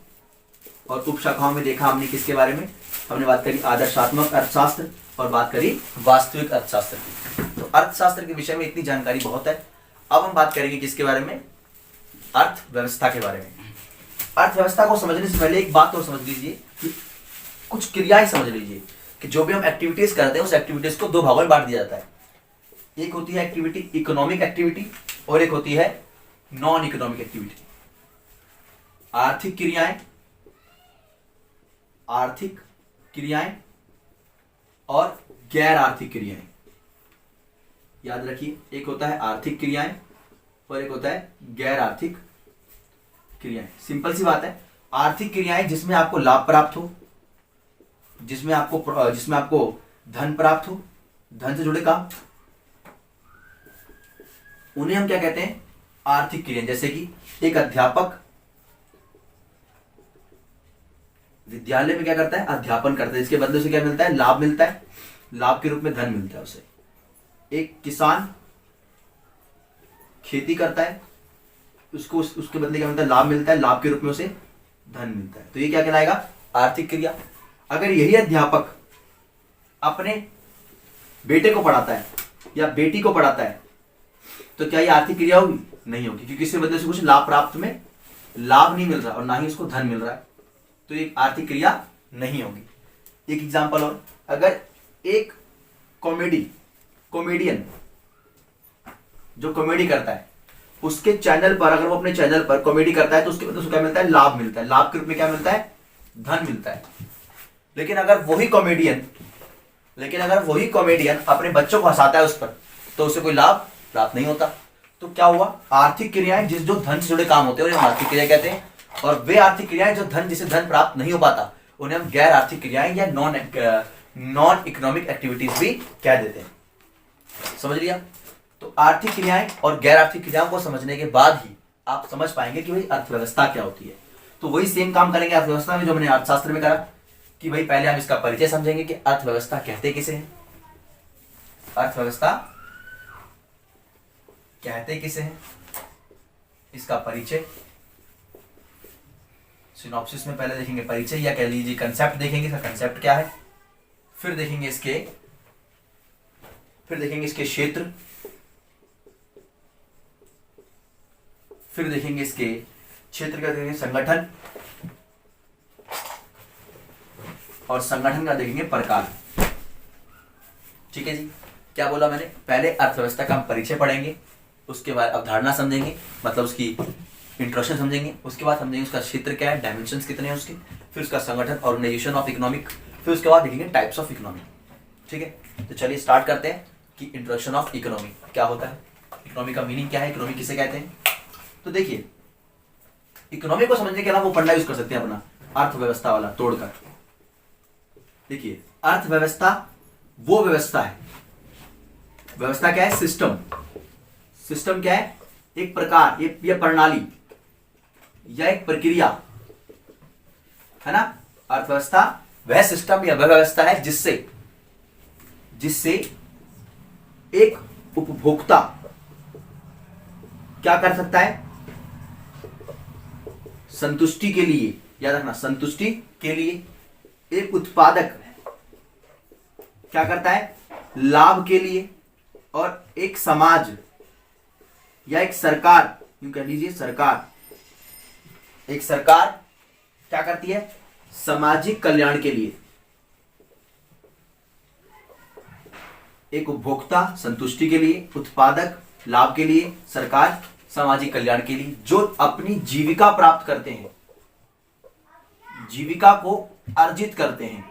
और उपशाखाओं में देखा हमने किसके बारे में, हमने बात करी आदर्शात्मक अर्थशास्त्र और बात करी वास्तविक अर्थशास्त्र की। तो अर्थशास्त्र के विषय में इतनी जानकारी बहुत है। अब हम बात करेंगे किसके बारे में, अर्थव्यवस्था के बारे में। अर्थव्यवस्था को समझने से पहले एक बात तो समझ लीजिए कि कुछ क्रियाएं समझ लीजिए कि जो भी हम एक्टिविटीज करते हैं उस एक्टिविटीज को दो भागों में बांट दिया जाता है। एक होती है एक्टिविटी इकोनॉमिक एक्टिविटी और एक होती है नॉन इकोनॉमिक एक्टिविटी। आर्थिक क्रियाएं और गैर आर्थिक क्रियाएं। याद रखिए, एक होता है आर्थिक क्रियाएं और एक होता है गैर आर्थिक क्रियाएं। सिंपल सी बात है, आर्थिक क्रियाएं जिसमें आपको लाभ प्राप्त हो, जिसमें आपको धन प्राप्त हो, धन से जुड़े काम, उन्हें हम क्या कहते हैं, आर्थिक क्रियाएं। जैसे कि एक अध्यापक विद्यालय में क्या करता है, अध्यापन करता है, इसके बदले से क्या मिलता है, लाभ मिलता है, लाभ के रूप में धन मिलता है उसे। एक किसान खेती करता है, उसको उसके बदले क्या मिलता है, लाभ मिलता है, लाभ के रूप में उसे धन मिलता है। तो ये क्या कहलाएगा, आर्थिक क्रिया। अगर यही अध्यापक अपने बेटे को पढ़ाता है या बेटी को पढ़ाता है तो क्या ये आर्थिक क्रिया होगी, नहीं होगी, क्योंकि इसके बदले से कुछ लाभ प्राप्त में लाभ नहीं मिल रहा और ना ही उसको धन मिल रहा है, तो ये आर्थिक क्रिया नहीं होगी। एक एग्जांपल और, अगर एक कॉमेडियन जो कॉमेडी करता है उसके चैनल पर, अगर वो अपने चैनल पर कॉमेडी करता है तो उसके बदले क्या मिलता है, लाभ मिलता है, लाभ के रूप में क्या मिलता है, धन मिलता है। लेकिन अगर वही कॉमेडियन अपने बच्चों को हंसाता है उस पर, तो उसे कोई लाभ प्राप्त नहीं होता। तो क्या हुआ, आर्थिक क्रियाएं जो धन से जुड़े काम होते हैं उन्हें आर्थिक क्रिया कहते हैं, और वे आर्थिक क्रियाएं जिसे धन प्राप्त नहीं हो पाता उन्हें हम गैर आर्थिक क्रियाएं या नॉन इकोनॉमिक एक्टिविटीज भी कह देते हैं। समझ लिया। तो आर्थिक क्रियाएं और गैर आर्थिक क्रियाओं को समझने के बाद ही आप समझ पाएंगे कि भाई अर्थव्यवस्था क्या होती है। तो वही सेम काम करेंगे अर्थव्यवस्था में जो मैंने अर्थशास्त्र में करा, कि भाई पहले हम इसका परिचय समझेंगे कि अर्थव्यवस्था कहते किसे हैं, अर्थव्यवस्था कहते किसे हैं, इसका परिचय। सिनॉप्सिस में पहले देखेंगे परिचय, या कह लीजिए कंसेप्ट देखेंगे, इसका कंसेप्ट क्या है। फिर देखेंगे इसके क्षेत्र, फिर देखेंगे इसके क्षेत्र का देखेंगे संगठन, और संगठन का देखेंगे प्रकार। ठीक है जी, क्या बोला मैंने, पहले अर्थव्यवस्था का हम परिचय पढ़ेंगे, उसके बाद अवधारणा समझेंगे, मतलब उसकी इंट्रोडक्शन समझेंगे, उसके बाद समझेंगे उसका क्षेत्र क्या है, डायमेंशंस कितने हैं उसके, फिर उसका संगठन, ऑर्गेनाइजेशन ऑफ इकोनॉमिक, फिर उसके बाद देखेंगे टाइप्स ऑफ इकोनॉमी। ठीक है, तो चलिए स्टार्ट करते हैं कि इंट्रोडक्शन ऑफ इकोनॉमी क्या होता है, इकोनॉमी का मीनिंग क्या है, इकोनॉमी किसे कहते हैं। तो देखिए, इकोनॉमी को समझने के अलावा वो पढ़ना यूज कर सकते हैं अपना अर्थव्यवस्था वाला तोड़कर। देखिए, अर्थव्यवस्था वो व्यवस्था है, व्यवस्था क्या है, सिस्टम क्या है, एक प्रकार, ये प्रणाली या एक प्रक्रिया है ना। अर्थव्यवस्था वह सिस्टम या वह व्यवस्था है जिससे एक उपभोक्ता क्या कर सकता है, संतुष्टि के लिए, याद रखना, संतुष्टि के लिए। एक उत्पादक क्या करता है, लाभ के लिए। और एक समाज या एक सरकार, यूं कह लीजिए सरकार, एक सरकार क्या करती है? सामाजिक कल्याण के लिए। एक उपभोक्ता संतुष्टि के लिए, उत्पादक लाभ के लिए, सरकार सामाजिक कल्याण के लिए, जो अपनी जीविका प्राप्त करते हैं, जीविका को अर्जित करते हैं।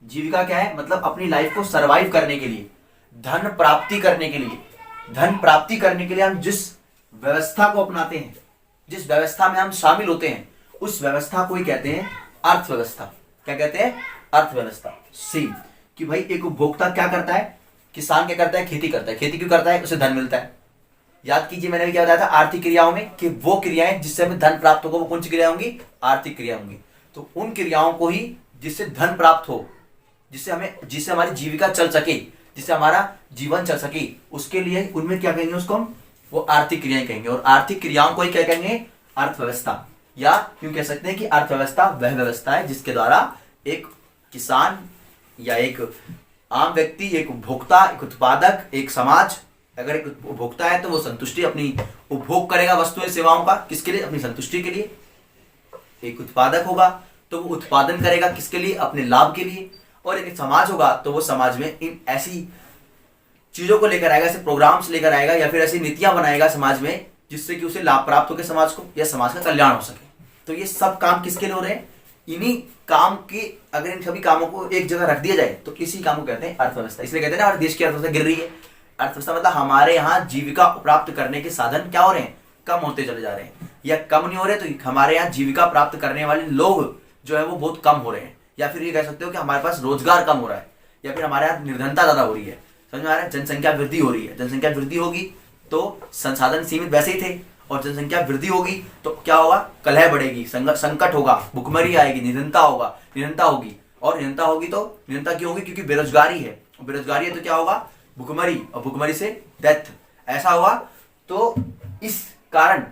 जीविका क्या है? मतलब अपनी लाइफ को सरवाइव करने के लिए, धन प्राप्ति करने के लिए। धन प्राप्ति करने के लिए हम जिस व्यवस्था को अपनाते हैं, जिस व्यवस्था में हम शामिल होते हैं, उस व्यवस्था को ही कहते हैं अर्थव्यवस्था। क्या कहते हैं? अर्थव्यवस्था। सेम कि भाई एक उपभोक्ता क्या करता है? किसान क्या करता है? खेती करता है। खेती क्यों करता है? उसे धन मिलता है। याद कीजिए, मैंने भी क्या बताया था आर्थिक क्रियाओं में, कि वो क्रियाएं जिससे हमें धन प्राप्त होगा वो कौन सी क्रिया होंगी? आर्थिक क्रिया होंगी। तो उन क्रियाओं को ही जिससे धन प्राप्त हो, जिससे हमारी जीविका चल सके, जिससे हमारा जीवन चल सके, उसके लिए उनमें क्या कहेंगे? उसको हम वो आर्थिक क्रियाएं कहेंगे। और आर्थिक क्रियाओं को ही क्या कहेंगे? अर्थव्यवस्था। या यूं कह सकते हैं कि अर्थव्यवस्था वह व्यवस्था है जिसके द्वारा एक किसान या एक आम व्यक्ति, एक उपभोक्ता, एक उत्पादक, एक समाज, अगर एक उपभोक्ता है तो वो संतुष्टि अपनी उपभोग करेगा वस्तुएं सेवाओं का, किसके लिए? अपनी संतुष्टि के लिए। एक उत्पादक होगा तो वो उत्पादन करेगा किसके लिए? अपने लाभ के लिए। और एक समाज होगा तो वो समाज में इन ऐसी चीजों को लेकर आएगा, ऐसे प्रोग्राम्स लेकर आएगा या फिर ऐसी नीतियां बनाएगा समाज में, जिससे कि उसे लाभ प्राप्त हो समाज को, या समाज का कल्याण हो सके। तो ये सब काम किसके लिए हो रहे हैं? इन्हीं काम के, अगर इन सभी कामों को एक जगह रख दिया जाए तो इसी काम को कहते हैं अर्थव्यवस्था। इसलिए कहते हैं ना हमारे देश की अर्थव्यवस्था गिर रही है। अर्थव्यवस्था मतलब हमारे यहाँ जीविका प्राप्त करने के साधन क्या हो रहे हैं? कम होते चले जा रहे हैं। या कम नहीं हो रहे तो हमारे यहाँ जीविका प्राप्त करने वाले लोग जो है वो बहुत कम हो रहे हैं। या फिर ये कह सकते हो कि हमारे पास रोजगार कम हो रहा है, या फिर हमारे यहाँ निर्धनता ज्यादा हो रही है। समझ में आ रहा है? जनसंख्या वृद्धि हो रही है। जनसंख्या वृद्धि होगी तो संसाधन सीमित वैसे ही थे, और जनसंख्या वृद्धि होगी तो क्या होगा? कलह बढ़ेगी, संकट होगा, भुखमरी आएगी, निधनता होगी। और निधनता होगी तो निधनता क्यों होगी? क्योंकि बेरोजगारी है। बेरोजगारी है तो क्या होगा? भुखमरी, और भुखमरी से डेथ। ऐसा हुआ तो इस कारण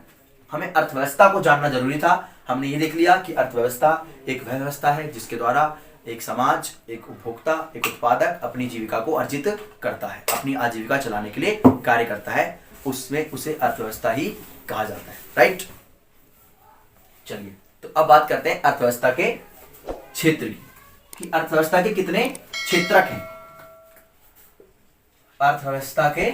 हमें अर्थव्यवस्था को जानना जरूरी था। हमने ये देख लिया कि अर्थव्यवस्था एक वह व्यवस्था है जिसके द्वारा एक समाज, एक उपभोक्ता, एक उत्पादक अपनी जीविका को अर्जित करता है, अपनी आजीविका चलाने के लिए कार्य करता है। उसमें उसे अर्थव्यवस्था ही कहा जाता है। राइट? चलिए, तो अब बात करते हैं अर्थव्यवस्था के क्षेत्र की, कि अर्थव्यवस्था के कितने क्षेत्रक हैं। अर्थव्यवस्था के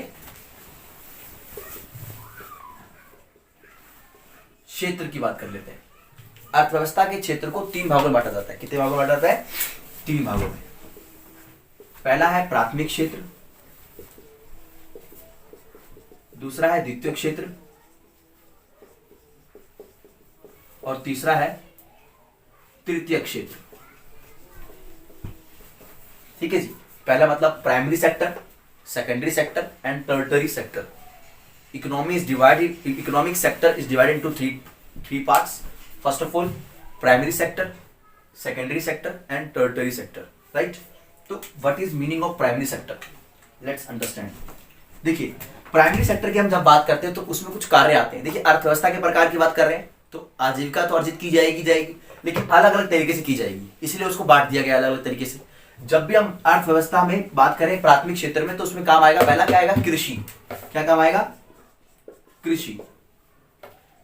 क्षेत्र की बात कर लेते हैं। अर्थव्यवस्था के क्षेत्र को 3 भागों में बांटा जाता है। कितने भागों में बांटा जाता है? 3 भागों में। पहला है प्राथमिक क्षेत्र, दूसरा है द्वितीयक क्षेत्र, और तीसरा है तृतीयक क्षेत्र। ठीक है जी? पहला मतलब primary sector, secondary sector and tertiary sector. Economic sector is divided into three parts. First of all, primary sector, secondary sector and tertiary sector. Right? तो what is meaning of primary sector? Let's understand. देखिए, प्राइमरी सेक्टर की हम जब बात करते हैं तो उसमें कुछ कार्य आते हैं। देखिए, अर्थव्यवस्था के प्रकार की बात कर रहे हैं तो आजीविका तो अर्जित की जाएगी, लेकिन अलग अलग तरीके से की जाएगी, इसलिए उसको बांट दिया गया अलग अलग तरीके से। जब भी हम अर्थव्यवस्था में बात करें प्राथमिक क्षेत्र में, तो उसमें काम आएगा, पहला क्या आएगा? कृषि। क्या काम आएगा? कृषि।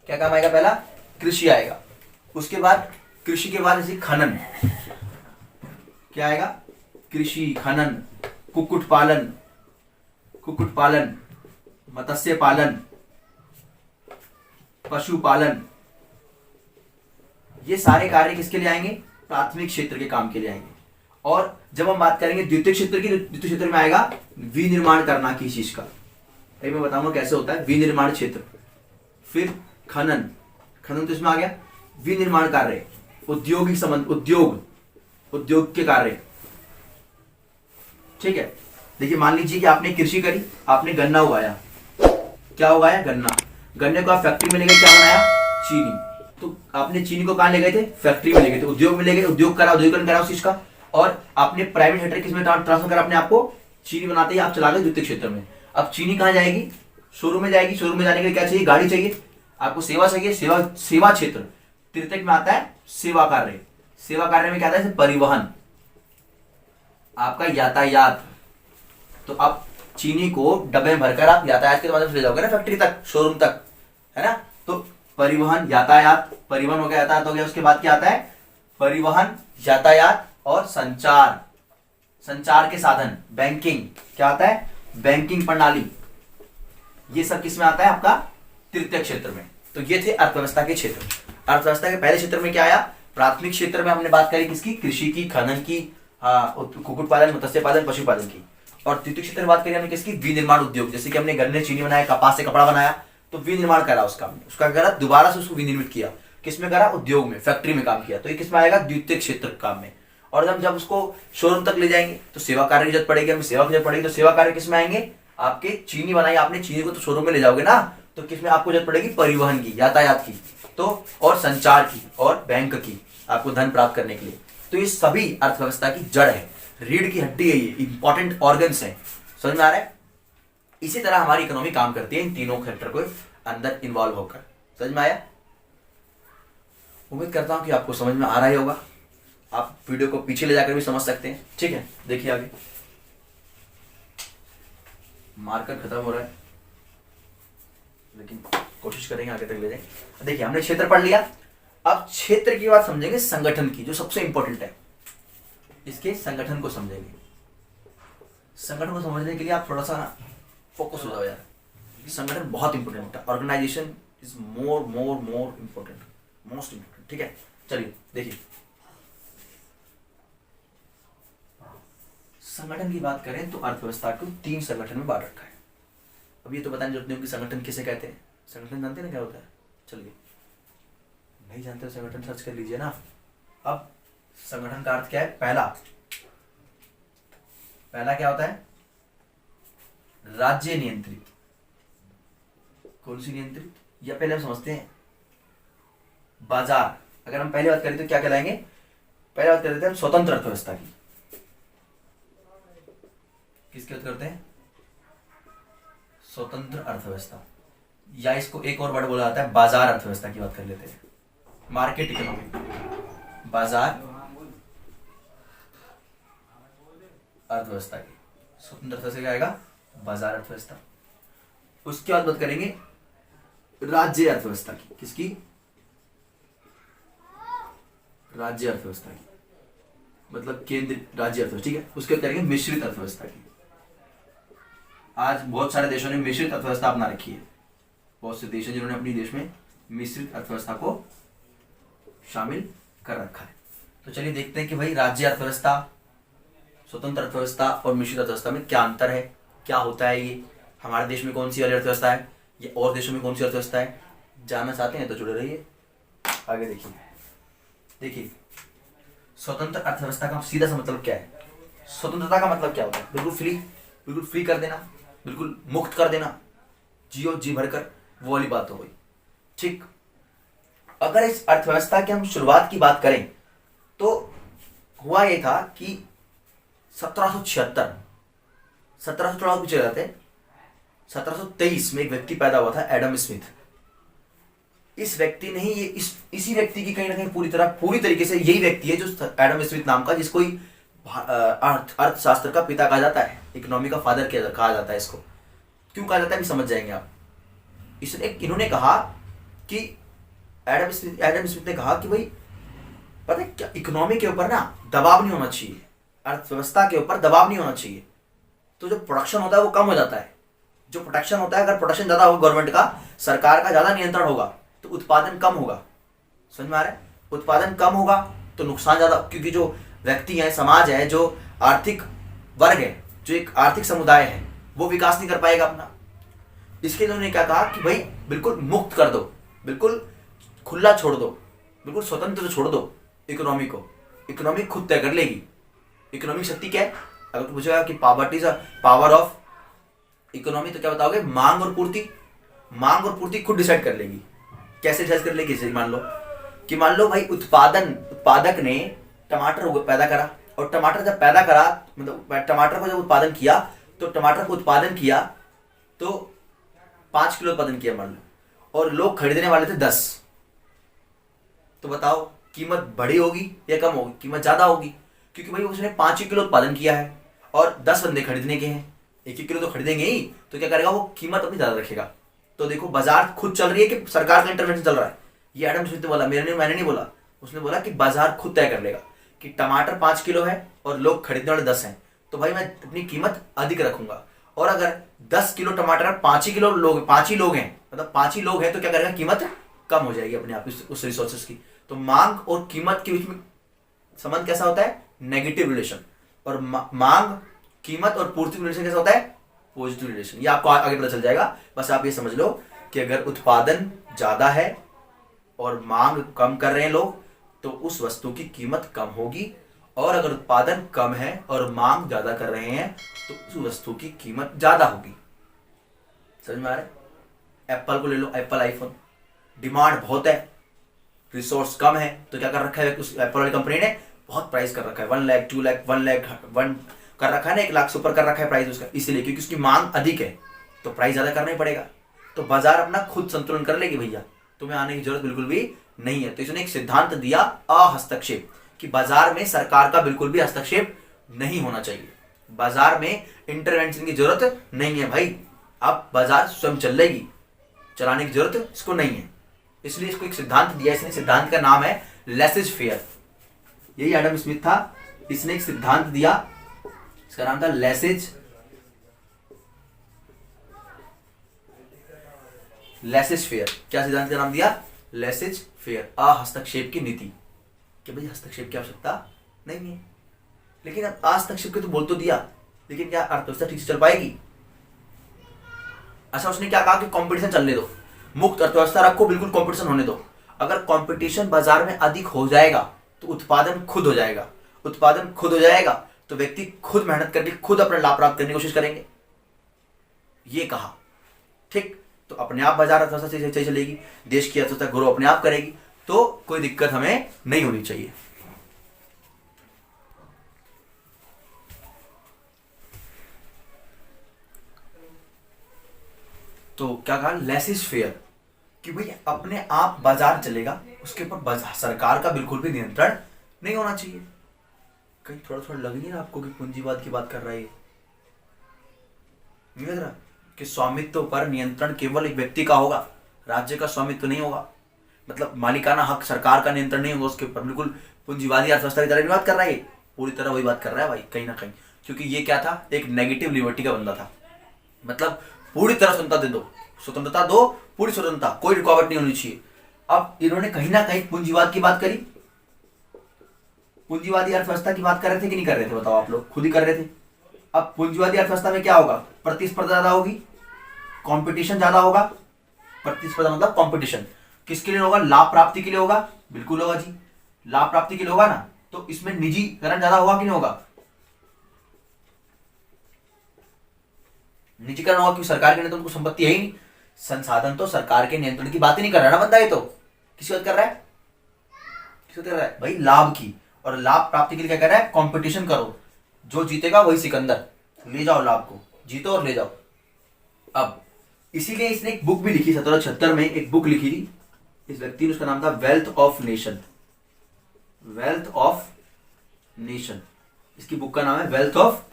क्या काम आएगा? पहला कृषि आएगा। उसके बाद कृषि के बाद जैसे खनन। क्या आएगा? कृषि, खनन, कुक्कुट पालन, मत्स्य पालन, पशुपालन। ये सारे कार्य किसके लिए आएंगे? प्राथमिक क्षेत्र के काम के लिए आएंगे। और जब हम बात करेंगे द्वितीय क्षेत्र की, द्वितीय क्षेत्र में आएगा विनिर्माण करना किसी चीज का। अभी मैं बताऊंगा कैसे होता है विनिर्माण क्षेत्र। फिर खनन तो इसमें आ गया। विनिर्माण कार्य, औद्योगिक संबंध, उद्योग के कार्य। ठीक है? देखिए, मान लीजिए कि आपने कृषि करी, आपने गन्ना उगाया। क्या उगाया? गन्ना। गन्ने को आप फैक्ट्री में ले गए, क्या बनाया? चीनी। तो आपने चीनी को कहां ले गए थे? फैक्ट्री में ले गए थे, उद्योग में ले गए, उद्योगीकरण करा उस चीज का। और आपने प्राइवेट सेक्टर किसमें ट्रांसफर करा? अपने आपको चीनी बनाते ही आप चला गए द्वितीय क्षेत्र में। अब चीनी कहां जाएगी? शोरूम में जाएगी। शोरूम में जाने के लिए क्या चाहिए? गाड़ी चाहिए। आपको सेवा चाहिए, सेवा क्षेत्र। तृतीयक में आता है सेवा कार्य। सेवा कार्य में क्या आता है? परिवहन, आपका यातायात। तो आप चीनी को डब्बे में भरकर आप यातायात के माध्यम से ले जाओगे ना फैक्ट्री तक, शोरूम तक, है ना? तो परिवहन यातायात, परिवहन हो गया, यातायात हो गया, उसके बाद क्या आता है, परिवहन यातायात और संचार, संचार के साधन, बैंकिंग, क्या आता है, बैंकिंग प्रणाली, ये सब किसमें आता है, आपका तृतीय क्षेत्र में। तो ये थे अर्थव्यवस्था के क्षेत्र। अर्थव्यवस्था के पहले क्षेत्र में क्या आया, प्राथमिक क्षेत्र में हमने बात करी किसकी, कृषि की, खनन की, कुक्कुट पालन, मत्स्य पालन, पशुपालन की। और तृतीय क्षेत्र में बात करी हमने किसकी, विनिर्माण उद्योग, जैसे कि हमने गन्ने चीनी बनाया, कपास से कपड़ा बनाया, तो विनिर्माण करा उसका, हमने उसका करा, दोबारा से उसको विनिर्मित किया, किसमें करा, उद्योग में, फैक्ट्री में काम किया, तो ये किसमें आएगा, द्वितीय क्षेत्र काम में। और जब उसको शोरूम तक ले जाएंगे तो सेवा कार्य की जरूरत पड़ेगी, हमें सेवा की जरूरत पड़ेगी, तो सेवा कार्य किसमें आएंगे, आपके चीनी बनाई आपने, चीनी को तो शोरूम में ले जाओगे ना, तो किसमें आपको जरूरत पड़ेगी, परिवहन की, यातायात की, तो और संचार की और बैंक की, आपको धन प्राप्त करने के लिए। तो ये सभी अर्थव्यवस्था की जड़ है, रीढ़ की हड्डी है, ये इंपॉर्टेंट ऑर्गन्स हैं। समझ में आ रहा है। इसी तरह हमारी इकोनॉमी काम करती है इन तीनों फैक्टर को अंदर इन्वॉल्व होकर। समझ में आया। उम्मीद करता हूं कि आपको समझ में आ रहा ही होगा। आप वीडियो को पीछे ले जाकर भी समझ सकते हैं। ठीक है, देखिए आगे, मार्कर खत्म हो रहा है लेकिन कोशिश करेंगे आगे तक ले जाएं। देखिए हमने क्षेत्र पढ़ लिया, अब क्षेत्र की बात समझेंगे, संगठन की, जो सबसे इंपॉर्टेंट है, इसके संगठन को समझेंगे। संगठन को समझने के लिए आप थोड़ा सा फोकस हो जाओ यार, संगठन बहुत इंपॉर्टेंट है, organisation is more more more important, most important. ठीक है, चलिए देखिए, संगठन की बात करें तो अर्थव्यवस्था को 3 संगठन में बांट रखा है। अब ये तो बताने जरूरत नहीं होगी संगठन किसे कहते हैं, संगठन जानते हैं ना क्या होता है। चलिए, नहीं जानते तो संगठन सर्च कर लीजिए ना। अब संगठन का अर्थ क्या है, पहला क्या होता है, राज्य नियंत्रित। कौन सी नियंत्रित, या पहले हम समझते हैं बाजार। अगर हम पहले बात करें तो क्या कहलाएंगे, पहले बात करते हैं हम स्वतंत्र अर्थव्यवस्था की। किसकी बात करते हैं, स्वतंत्र अर्थव्यवस्था, या इसको एक और वर्ड बोला जाता है बाजार अर्थव्यवस्था की बात कर लेते हैं, मार्केट इकोनॉमी, बाजार अर्थव्यवस्था की। स्वतंत्र अर्थव्यवस्था से क्या आएगा, बाजार अर्थव्यवस्था। उसके बाद बात करेंगे राज्य अर्थव्यवस्था की। किसकी, राज्य अर्थव्यवस्था की, मतलब केंद्र राज्य अर्थव्यवस्था। ठीक है, उसके बाद करेंगे मिश्रित अर्थव्यवस्था की। आज बहुत सारे देशों ने मिश्रित अर्थव्यवस्था अपना रखी है, बहुत से देश हैं जिन्होंने अपनी देश में मिश्रित अर्थव्यवस्था को शामिल कर रखा है। तो चलिए देखते हैं कि भाई राज्य अर्थव्यवस्था, स्वतंत्र अर्थव्यवस्था और मिश्रित अर्थव्यवस्था में क्या अंतर है, क्या होता है, ये हमारे देश में कौन सी वाली अर्थव्यवस्था है, ये और देशों में कौन सी अर्थव्यवस्था है। जानना चाहते हैं तो जुड़े रहिए। आगे देखिए स्वतंत्र अर्थव्यवस्था का सीधा सा मतलब क्या है, स्वतंत्रता का मतलब क्या होता है, बिल्कुल फ्री कर देना, बिल्कुल मुक्त कर देना, जियो जी भरकर, वो वाली बात हो गई। ठीक, अगर इस अर्थव्यवस्था की हम शुरुआत की बात करें तो हुआ ये था कि 1776 चले जाते हैं, 1723 में एक व्यक्ति पैदा हुआ था, एडम स्मिथ। इस व्यक्ति ने ही ये इसी व्यक्ति की कहीं ना कहीं पूरी तरीके से यही व्यक्ति है जो एडम स्मिथ नाम का, जिसको अर्थशास्त्र का पिता कहा जाता है, इकोनॉमी का फादर कहा जाता है। इसको क्यों कहा जाता है, समझ जाएंगे आप। इन्होंने कहा कि एडम स्मिथ ने कहा कि भाई पता है क्या, इकोनॉमी के ऊपर ना दबाव नहीं होना चाहिए, अर्थव्यवस्था के ऊपर दबाव नहीं होना चाहिए। तो जो प्रोडक्शन होता है वो कम हो जाता है। जो प्रोडक्शन होता है, अगर प्रोडक्शन ज्यादा होगा, गवर्नमेंट का, सरकार का ज्यादा नियंत्रण होगा, तो उत्पादन कम होगा। समझ में आ रहा है, उत्पादन कम होगा तो नुकसान ज्यादा, क्योंकि जो व्यक्ति है, समाज है, जो आर्थिक वर्ग है, जो एक आर्थिक समुदाय है, वो विकास नहीं कर पाएगा अपना। इसके लिए उन्होंने क्या कहा कि भाई बिल्कुल मुक्त कर दो, बिल्कुल खुला छोड़ दो, बिल्कुल स्वतंत्र छोड़ दो इकोनॉमी को, इकोनॉमी खुद तय कर लेगी। इकोनॉमिक शक्ति क्या है, अगर तो पूछेगा कि what is power of economy, तो क्या बताओगे, मांग और पूर्ति। मांग और पूर्ति खुद डिसाइड कर लेगी। कैसे डिसाइड कर लेगी, जैसे मान लो भाई उत्पादक ने टमाटर पैदा करा, और टमाटर जब पैदा करा, मतलब टमाटर को जब उत्पादन किया, तो टमाटर को उत्पादन किया तो 5 किलो उत्पादन किया मान लो, और लोग खरीदने वाले थे 10, तो बताओ कीमत बड़ी होगी या कम होगी, कीमत ज्यादा होगी, क्योंकि भाई उसने 5 ही किलो उत्पादन किया है और 10 बंदे खरीदने के हैं, 1 किलो तो खरीदेंगे ही, तो क्या करेगा वो, कीमत अपनी ज्यादा रखेगा। तो देखो बाजार खुद चल रही है कि सरकार का इंटरवेंशन चल रहा है? ये एडम स्मिथ ने बोला, मैंने नहीं बोला। उसने बोला कि बाजार खुद तय कर लेगा कि टमाटर 5 किलो है और लोग खरीदने वाले 10 हैं, तो भाई मैं अपनी कीमत अधिक रखूंगा। और अगर 10 किलो टमाटर है, 5 ही किलो लोग, 5 ही लोग हैं, मतलब 5 ही लोग हैं, तो क्या करेगा, कीमत कम हो जाएगी अपने आप उस रिसोर्सेस की। तो मांग और कीमत के बीच में संबंध कैसा होता है? Negative relation. और मांग, कीमत और पूर्ति रिलेशन कैसा होता है? Positive relation. ये आपको आगे पता चल जाएगा। बस आप ये समझ लो कि अगर उत्पादन ज्यादा है और मांग कम कर रहे हैं लोग, तो उस वस्तु की कीमत कम होगी। और अगर उत्पादन कम है और मांग ज्यादा कर रहे हैं, तो उस वस्तु की कीमत ज्यादा होगी। समझ में आ रहा है? एप्पल को ले लो, एप्पल आईफोन, डिमांड बहुत है, रिसोर्स कम है, तो क्या कर रखा है उस एप्पल वाली कंपनी ने? बहुत प्राइस कर रखा है, 1 लाख 2 लाख 1 लाख 1 कर रखा है ना, 1 लाख से ऊपर कर रखा है प्राइस उसका, इसलिए क्योंकि उसकी मांग अधिक है, तो प्राइस ज्यादा करना ही पड़ेगा। तो बाजार अपना खुद संतुलन कर लेगी भैया, तुम्हें आने की जरूरत बिल्कुल भी नहीं है। तो इसने एक सिद्धांत दिया, अहस्तक्षेप, कि बाजार में सरकार का बिल्कुल भी हस्तक्षेप नहीं होना चाहिए, बाजार में इंटरवेंशन की जरूरत नहीं है भाई, अब बाजार स्वयं चल लेगी, चलाने की जरूरत इसको नहीं है। इसलिए इसको एक सिद्धांत दिया इसने, सिद्धांत का नाम है लेसेज फेयर। यही एडम स्मिथ था, इसने एक सिद्धांत दिया, इसका नाम था लेसेज फेयर। क्या सिद्धांत का नाम दिया? लेसेज फेयर, अहस्तक्षेप की नीति। कि भाई हस्तक्षेप की आवश्यकता नहीं है, लेकिन अब हस्तक्षेप के तो बोल तो दिया, लेकिन क्या अर्थव्यवस्था ठीक से चल पाएगी? अच्छा, उसने क्या कहा कि कंपटीशन चलने दो, मुक्त अर्थव्यवस्था रखो, बिल्कुल कंपटीशन होने दो। अगर कंपटीशन बाजार में अधिक हो जाएगा तो उत्पादन खुद हो जाएगा, उत्पादन खुद हो जाएगा तो व्यक्ति खुद मेहनत करके खुद अपना लाभ प्राप्त करने की कोशिश करेंगे, ये कहा। ठीक, तो अपने आप बाजार अर्थव्यवस्था सही चलेगी, देश की अर्थव्यवस्था ग्रो अपने आप करेगी, तो कोई दिक्कत हमें नहीं होनी चाहिए। तो क्या कहा? लेसेज फेयर, कि भाई अपने आप बाजार चलेगा, उसके ऊपर सरकार का बिल्कुल भी नियंत्रण नहीं होना चाहिए। कहीं थोड़ा थोड़ा लग नहीं रहा आपको कि पूंजीवाद की बात कर रहा है? नहीं लग रहा कि स्वामित्व पर नियंत्रण केवल एक व्यक्ति का होगा, राज्य का स्वामित्व नहीं होगा, मतलब मालिकाना हक सरकार का नियंत्रण नहीं होगा उसके ऊपर। बिल्कुल पूंजीवादी अर्थव्यवस्था की तरह नहीं बात कर रहा है, पूरी तरह वही बात कर रहा है भाई, कहीं ना कहीं। क्योंकि ये क्या था? एक नेगेटिव लिबर्टी का बंदा था, मतलब पूरी तरह स्वतंत्रता दे दो, स्वतंत्रता दो, पूरी स्वतंत्रता, कोई रुकावट नहीं होनी चाहिए। अब इन्होंने कहीं ना कहीं पूंजीवाद की बात करी, पूंजीवादी अर्थव्यवस्था की बात कर रहे थे कि नहीं कर रहे थे? बताओ, आप लोग खुद ही कर रहे थे। अब पूंजीवादी अर्थव्यवस्था में क्या होगा? प्रतिस्पर्धा ज्यादा होगी, कंपटीशन ज्यादा होगा। प्रतिस्पर्धा मतलब कंपटीशन किसके लिए होगा? लाभ प्राप्ति के लिए होगा, बिल्कुल होगा जी, लाभ प्राप्ति के लिए होगा ना। तो इसमें निजीकरण ज्यादा होगा कि नहीं होगा? निजीकरण होगा, क्योंकि सरकार के नियंत्रण को संपत्ति है ही नहीं, संसाधन तो सरकार के नियंत्रण की बात ही नहीं कर रहा ना बंदा, ये तो किसी बात कर रहा है? किसी बात कर रहा है भाई? लाभ की, और लाभ प्राप्ति के लिए क्या कर रहा है? कंपटीशन करो, जो जीतेगा वही सिकंदर, ले जाओ लाभ को, जीतो और ले जाओ। अब इसीलिए इसने एक बुक भी लिखी, 1776 में एक बुक लिखी थी इस व्यक्ति ने, उसका नाम था wealth of nation. Wealth of nation, इसकी बुक का नाम है वेल्थ ऑफ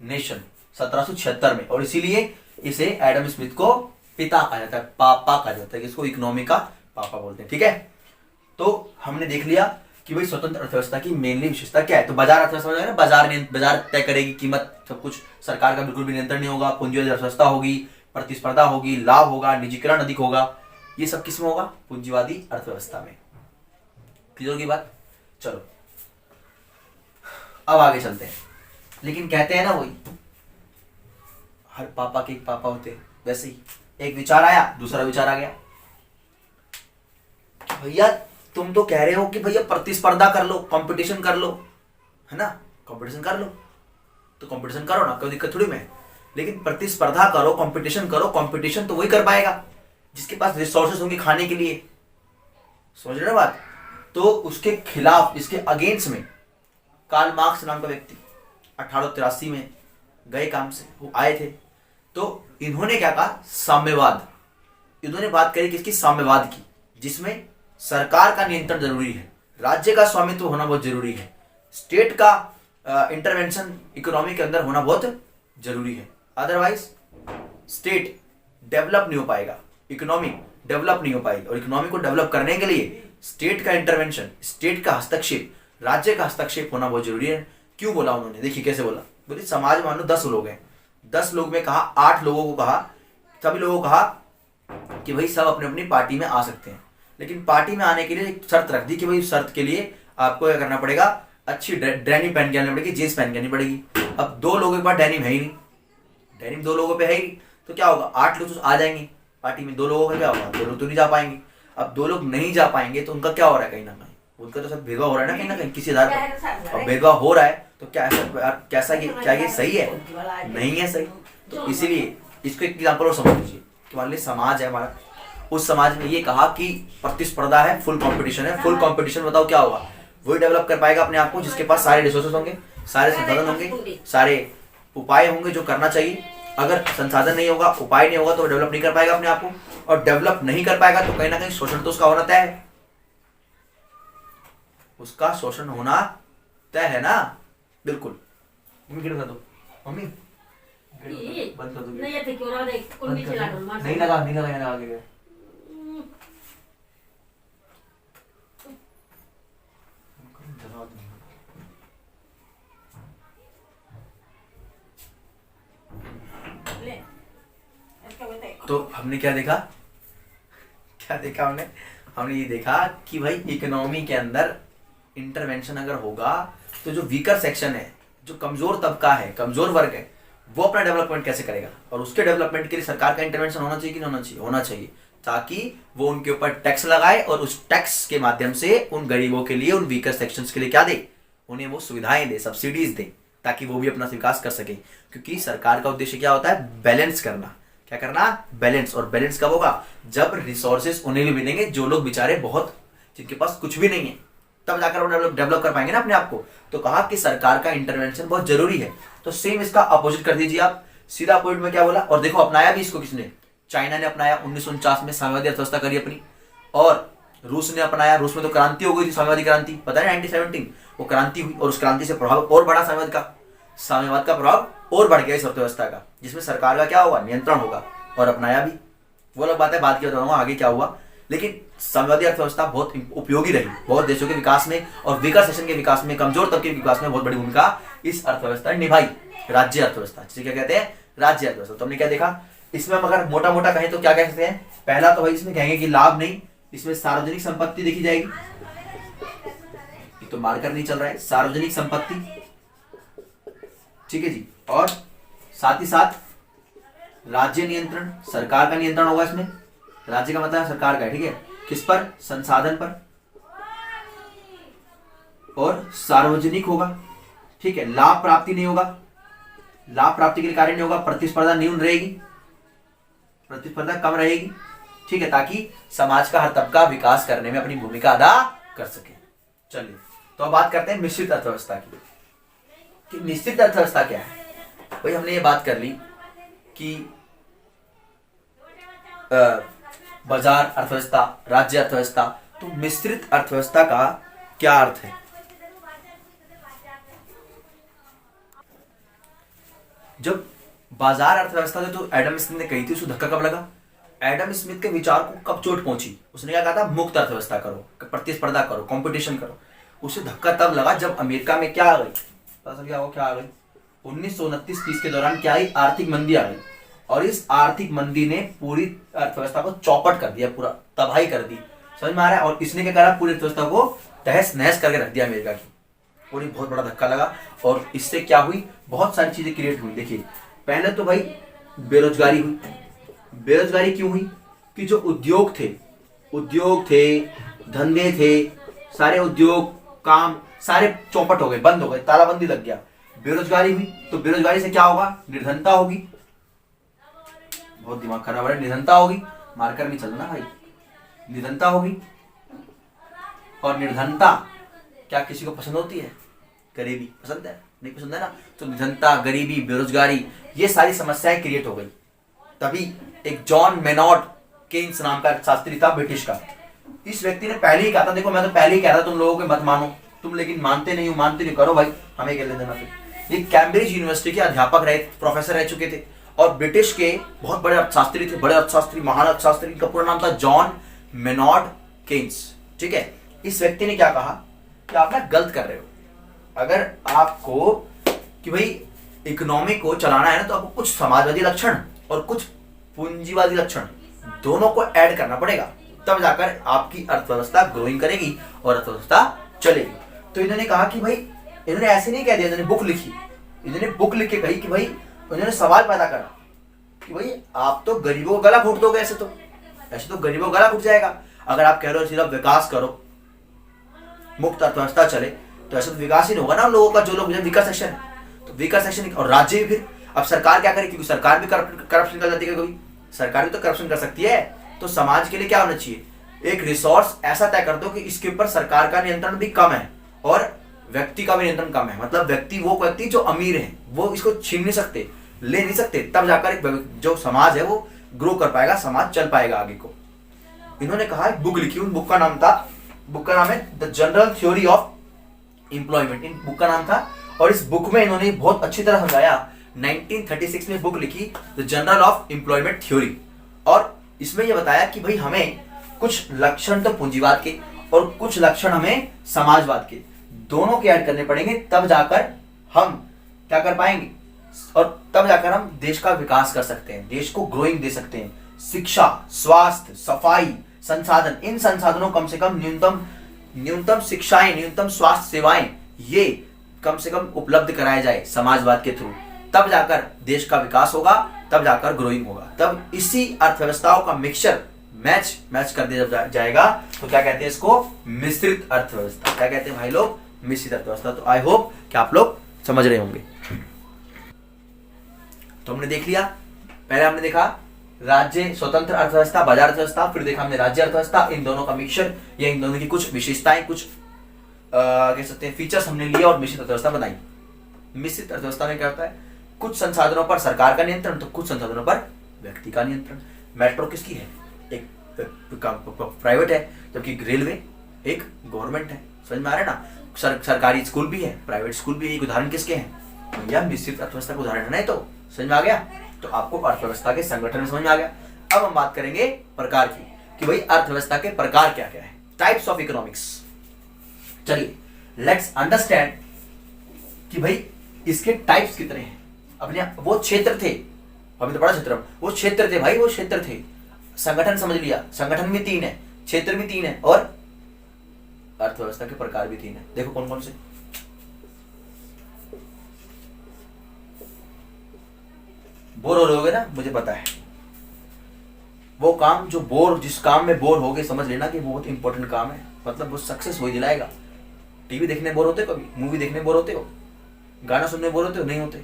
नेशन, 1776 में। और इसीलिए इसे एडम स्मिथ को पिता कहा जाता है, पापा कहा जाता है, इसको इकोनॉमी का पापा बोलते हैं। ठीक है, तो हमने देख लिया कि भाई स्वतंत्र अर्थव्यवस्था की मेनली विशेषता क्या है। तो बाजार अर्थव्यवस्था में बाजार तय करेगी कीमत, सब कुछ, सरकार का बिल्कुल भी नियंत्रण नहीं होगा, पूंजीवादी अर्थव्यवस्था होगी, प्रतिस्पर्धा होगी, लाभ होगा, निजीकरण अधिक होगा, ये सब किसमें होगा? पूंजीवादी अर्थव्यवस्था में। क्लियर होगी बात? चलो अब आगे चलते हैं। लेकिन कहते हैं ना वही, हर पापा के एक पापा होते हैं, वैसे ही एक विचार आया, दूसरा विचार आ गया। भैया तुम तो कह रहे हो कि भैया प्रतिस्पर्धा कर लो, कंपटीशन कर लो, है ना, कंपटीशन कर लो, तो कंपटीशन करो ना, कोई दिक्कत थोड़ी में। लेकिन प्रतिस्पर्धा करो, कंपटीशन करो, कंपटीशन तो वही कर पाएगा जिसके पास रिसोर्सेस होंगे खाने के लिए। समझ रहे हो बात? तो उसके खिलाफ, इसके अगेंस्ट में कार्ल मार्क्स नाम का व्यक्ति 1883 में गए काम से, वो आए थे। तो इन्होंने क्या कहा? साम्यवाद। इन्होंने बात करी किसकी? साम्यवाद की, जिसमें सरकार का नियंत्रण जरूरी है, राज्य का स्वामित्व होना बहुत जरूरी है, स्टेट का इंटरवेंशन इकोनॉमी के अंदर होना बहुत जरूरी है, अदरवाइज स्टेट डेवलप नहीं हो पाएगा। इकोनॉमी डेवलप नहीं हो पाएगी। और इकोनॉमी को डेवलप करने के लिए स्टेट का इंटरवेंशन, स्टेट का हस्तक्षेप, राज्य का हस्तक्षेप होना बहुत जरूरी है। क्यों बोला उन्होंने, देखिए कैसे बोला। बोले समाज मान लो 10 लोग हैं, 10 लोग में कहा 8 लोगों को कहा, सभी लोगों को कहा कि भाई सब अपने अपनी पार्टी में आ सकते हैं, लेकिन पार्टी में आने के लिए एक शर्त रख दी कि भाई शर्त के लिए आपको क्या करना पड़ेगा, अच्छी डेनिम पहन के आनी पड़ेगी, जींस पहन के आनी पड़ेगी। अब 2 लोगों के पास डेनिम है ही नहीं, डेनिम 2 लोगों पे है ही, तो क्या होगा, 8 लोग तो आ जाएंगे पार्टी में, 2 लोगों का क्या होगा, 2 लोग तो नहीं जा पाएंगे। अब 2 लोग नहीं जा पाएंगे तो उनका क्या हो रहा है, कहीं ना कहीं उनका तो सब भेदभाव हो रहा है ना, कहीं ना कहीं किसी आधार पर। और भेदभाव हो रहा है तो क्या कैसा क्या ये सही है, नहीं है सही। तो इसीलिए इसको एक एग्जाम्पल और समझ लीजिए कि मान लीजिए समाज है हमारा, उस समाज ने ये कहा कि प्रतिस्पर्धा है, फुल कंपटीशन है। फुल कंपटीशन बताओ क्या होगा, वही डेवलप कर पाएगा अपने आप को जिसके पास सारे रिसोर्सेज होंगे, सारे संसाधन होंगे, सारे उपाय होंगे जो करना चाहिए। अगर संसाधन नहीं होगा, उपाय नहीं होगा तो डेवलप नहीं कर पाएगा अपने आप को, और डेवलप नहीं कर पाएगा तो कहीं ना कहीं शोषण तो उसका होना तय है, उसका शोषण होना तय है ना, बिल्कुल। मम्मी कर दो, मम्मी बंद कर दो, नहीं लगा आगे तो हमने क्या देखा, हमने ये देखा कि भाई इकोनॉमी के अंदर इंटरवेंशन अगर होगा तो जो वीकर सेक्शन है, जो कमजोर तबका है, कमजोर वर्ग है, वो अपना डेवलपमेंट कैसे करेगा। और उसके डेवलपमेंट के लिए सरकार का इंटरवेंशन होना चाहिए कि नहीं होना चाहिए, होना चाहिए, ताकि वो उनके ऊपर टैक्स लगाए और उस टैक्स के माध्यम से उन गरीबों के लिए, उन वीकर सेक्शंस के लिए क्या दे, उन्हें वो सुविधाएं दे, सब्सिडीज दे, ताकि वो भी अपना विकास कर सके। क्योंकि सरकार का उद्देश्य क्या होता है, बैलेंस करना। क्या करना, बैलेंस। और बैलेंस कब होगा, जब रिसोर्सेज उन्हें भी मिलेंगे जो लोग बेचारे बहुत, जिनके पास कुछ भी नहीं है, तब जाकर वो डेवलप कर पाएंगे ना अपने आप को। तो कहा कि सरकार का इंटरवेंशन बहुत जरूरी है। तो सेम इसका अपोजिट कर दीजिए आप, सीधा अपोजिट में क्या बोला, और देखो अपनाया भी इसको किसने, चाइना ने अपनाया 1949 में, साम्यवादी अर्थव्यवस्था करी अपनी। और रूस ने अपनाया, रूस में तो क्रांति हो गई थी, साम्यवादी क्रांति, पता है 1917 वो क्रांति हुई, और उस क्रांति से प्रभाव और बढ़ा साम्यवाद का प्रभाव और बढ़ गया इस अर्थव्यवस्था का, जिसमें सरकार का क्या होगा, नियंत्रण होगा। और अपनाया भी, वो अलग बात है, बात की बताऊंगा आगे क्या हुआ। लेकिन साम्यवादी अर्थव्यवस्था बहुत उपयोगी रही, बहुत देशों के विकास में और वीकर सेक्शन के विकास में, कमजोर तबके के विकास में बहुत बड़ी भूमिका इस अर्थव्यवस्था ने निभाई, राज्य अर्थव्यवस्था, जिसे क्या कहते हैं, राज्य अर्थव्यवस्था। तो हमने क्या देखा, इसमें हम अगर मोटा मोटा कहें तो क्या कह सकते हैं, पहला तो भाई इसमें कहेंगे कि लाभ नहीं, इसमें सार्वजनिक संपत्ति देखी जाएगी, तो मार्कर नहीं चल रहा है, सार्वजनिक संपत्ति, ठीक है जी। और साथ ही साथ राज्य नियंत्रण, सरकार का नियंत्रण होगा इसमें, राज्य का मतलब सरकार का, ठीक है, किस पर, संसाधन पर, और सार्वजनिक होगा, ठीक है। लाभ प्राप्ति नहीं होगा, लाभ प्राप्ति के लिए कार्य नहीं होगा, प्रतिस्पर्धा न्यून रहेगी, प्रतिस्पर्धा कम रहेगी, ठीक है, ताकि समाज का हर तबका विकास करने में अपनी भूमिका अदा कर सके। चलिए तो अब बात करते हैं मिश्रित अर्थव्यवस्था की, कि मिश्रित अर्थव्यवस्था क्या है। भाई हमने ये बात कर ली कि बाजार अर्थव्यवस्था, राज्य अर्थव्यवस्था, तो मिश्रित अर्थव्यवस्था का क्या अर्थ है। जब बाजार अर्थव्यवस्था जो एडम स्मिथ ने कही थी, उसको धक्का कब लगा, एडम स्मिथ के विचार को कब चोट पहुंची, उसने क्या कहा था, मुक्त अर्थव्यवस्था करो, प्रतिस्पर्धा करो, कंपटीशन करो। उसे धक्का तब लगा जब अमेरिका में क्या आ गई, पता चल क्या हो, क्या आ गई, 1929-30 के दौरान क्या आई, आर्थिक मंदी आ गई। और इस आर्थिक मंदी ने पूरी अर्थव्यवस्था को चौपट कर दिया, पूरा तबाही कर दी, समझ में आ रहा है। और इसने क्या करा, पूरी अर्थव्यवस्था को तहस नहस करके रख दिया अमेरिका की, पूरी बहुत बड़ा धक्का लगा। और इससे क्या हुई, बहुत सारी चीजें क्रिएट हुई। देखिए पहले तो भाई बेरोजगारी हुई। बेरोजगारी क्यों हुई, कि जो उद्योग थे, धंधे थे, सारे उद्योग काम सारे चौपट हो गए, बंद हो गए, तालाबंदी लग गया, बेरोजगारी हुई। तो बेरोजगारी से क्या होगा, निर्धनता होगी, बहुत दिमाग खराब है, निर्धनता होगी, मार्कर नहीं चलना भाई, निर्धनता होगी। और निर्धनता क्या किसी को पसंद होती है, गरीबी पसंद है, नहीं पसंद है ना। तो निर्धनता, गरीबी, बेरोजगारी, ये सारी समस्याएं क्रिएट हो गई। तभी एक जॉन मेनॉट केन्स नाम का शास्त्री था ब्रिटिश का, इस व्यक्ति ने पहले ही कहा था, देखो मैं तो पहले ही कह रहा तुम लोगों के मत मानो, तुम लेकिन मानते नहीं हो, करो भाई, हमें क्या लेना देना। फिर ये कैम्ब्रिज यूनिवर्सिटी के अध्यापक रहे, प्रोफेसर रह चुके थे, और ब्रिटिश के बहुत बड़े अर्थशास्त्री थे, बड़े अर्थशास्त्री, महान अर्थशास्त्री। इनका पूरा नाम था जॉन मेनॉर्ड केन्स। ठीक है, इस व्यक्ति ने क्या कहा कि आप ना गलत कर रहे हो। अगर आपको कि भाई इकोनॉमी को चलाना है ना, तो आपको कुछ समाजवादी लक्षण और कुछ पूंजीवादी लक्षण दोनों को ऐड करना पड़ेगा, तब जाकर आपकी अर्थव्यवस्था ग्रोइंग करेगी और अर्थव्यवस्था चलेगी। तो इन्होंने कहा कि भाई, इन्होंने ऐसे नहीं कह दिया, इन्होंने बुक लिखी, इन्होंने बुक लिख के कही कि भाई, उन्होंने सवाल पैदा करा कि भाई आप तो गरीबों का गला घोट दोगे, ऐसे तो गरीबों का गला घुट जाएगा। अगर आप कह रहे हो सिर्फ विकास करो, मुक्त अर्थव्यवस्था चले, तो ऐसा तो विकास ही नहीं होगा ना लोगों का, जो लोग वीकर सेक्शन है। तो वीकर सेक्शन और राज्य भी, फिर अब सरकार क्या करे, क्योंकि सरकार भी करप्शन कर जाती है, कभी सरकार भी तो करप्शन कर सकती है। तो समाज के लिए क्या होना चाहिए, एक रिसोर्स ऐसा तय कर दो कि इसके ऊपर सरकार का नियंत्रण भी कम है और व्यक्ति का भी नियंत्रण कम है। मतलब वो व्यक्ति जो अमीर है वो इसको छीन नहीं सकते, ले नहीं सकते, तब जाकर एक जो समाज है वो ग्रो कर पाएगा, समाज चल पाएगा आगे को। इन्होंने कहा, एक बुक लिखी, उन बुक का नाम है the general theory of employment. In book का नाम था, और इस बुक में इन्होंने बहुत अच्छी तरह समझाया। 1936 में बुक लिखी the general of employment theory, और इसमें यह बताया कि भाई हमें कुछ लक्षण तो पूंजीवाद के और कुछ लक्षण हमें समाजवाद के, दोनों के ऐड करने पड़ेंगे, तब जाकर हम क्या कर पाएंगे, और तब जाकर हम देश का विकास कर सकते हैं, देश को ग्रोइंग दे सकते हैं। शिक्षा, स्वास्थ्य, सफाई, संसाधन, इन संसाधनों कम से कम न्यूनतम शिक्षाएं, न्यूनतम स्वास्थ्य सेवाएं, ये कम से कम उपलब्ध कराया जाए समाजवाद के थ्रू, तब जाकर देश का विकास होगा, तब जाकर ग्रोइंग होगा। तब इसी अर्थव्यवस्थाओं का मिक्सचर मैच कर दिया जाएगा, तो क्या कहते हैं इसको, मिश्रित अर्थव्यवस्था। क्या कहते हैं भाई लोग, मिश्रित अर्थव्यवस्था। तो आई होप कि आप लोग समझ रहे होंगे। तो हमने देख लिया, पहले हमने देखा राज्य स्वतंत्र अर्थव्यवस्था, बाजार अर्थव्यवस्था, फिर देखा हमने राज्य अर्थव्यवस्था, इन दोनों का मिक्सचर, या इन दोनों की कुछ विशेषताएं, कुछ कह सकते हैं फीचर्स हमने लिए और मिश्रित अर्थव्यवस्था बनाई। मिश्रित अर्थव्यवस्था में क्या होता है, कुछ संसाधनों पर सरकार का नियंत्रण, तो कुछ संसाधनों पर व्यक्ति का नियंत्रण। मेट्रो किसकी है, एक प्राइवेट है, जबकि रेलवे एक गवर्नमेंट है। समझ में आ रहा है ना। सरकारी स्कूल भी है, प्राइवेट स्कूल भी है। एक उदाहरण किसके हैं, यह मिश्रित अर्थव्यवस्था का उदाहरण है ना। तो समझ में आ गया, तो आपको अर्थव्यवस्था के संगठन में समझ में आ गया। अब हम बात करेंगे प्रकार की, कि भाई अर्थव्यवस्था के प्रकार क्या क्या है, टाइप्स ऑफ इकोनॉमिक्स। चलिए लेट्स अंडरस्टैंड कि भाई इसके टाइप्स कितने हैं। अपने वो क्षेत्र थे, अभी तो बड़ा क्षेत्र, वो क्षेत्र थे भाई, वो क्षेत्र थे। संगठन समझ लिया, संगठन भी 3 है, क्षेत्र भी 3 है, और अर्थव्यवस्था के प्रकार भी 3 है। देखो कौन कौन से। बोर हो रहे होगे ना, मुझे पता है। वो काम जो जिस काम में बोर हो गए, समझ लेना कि बहुत इंपॉर्टेंट काम है, मतलब वो सक्सेस वही दिलाएगा। टीवी देखने बोर होते हो, कभी मूवी देखने बोर होते हो, गाना सुनने बोर होते हो, नहीं होते।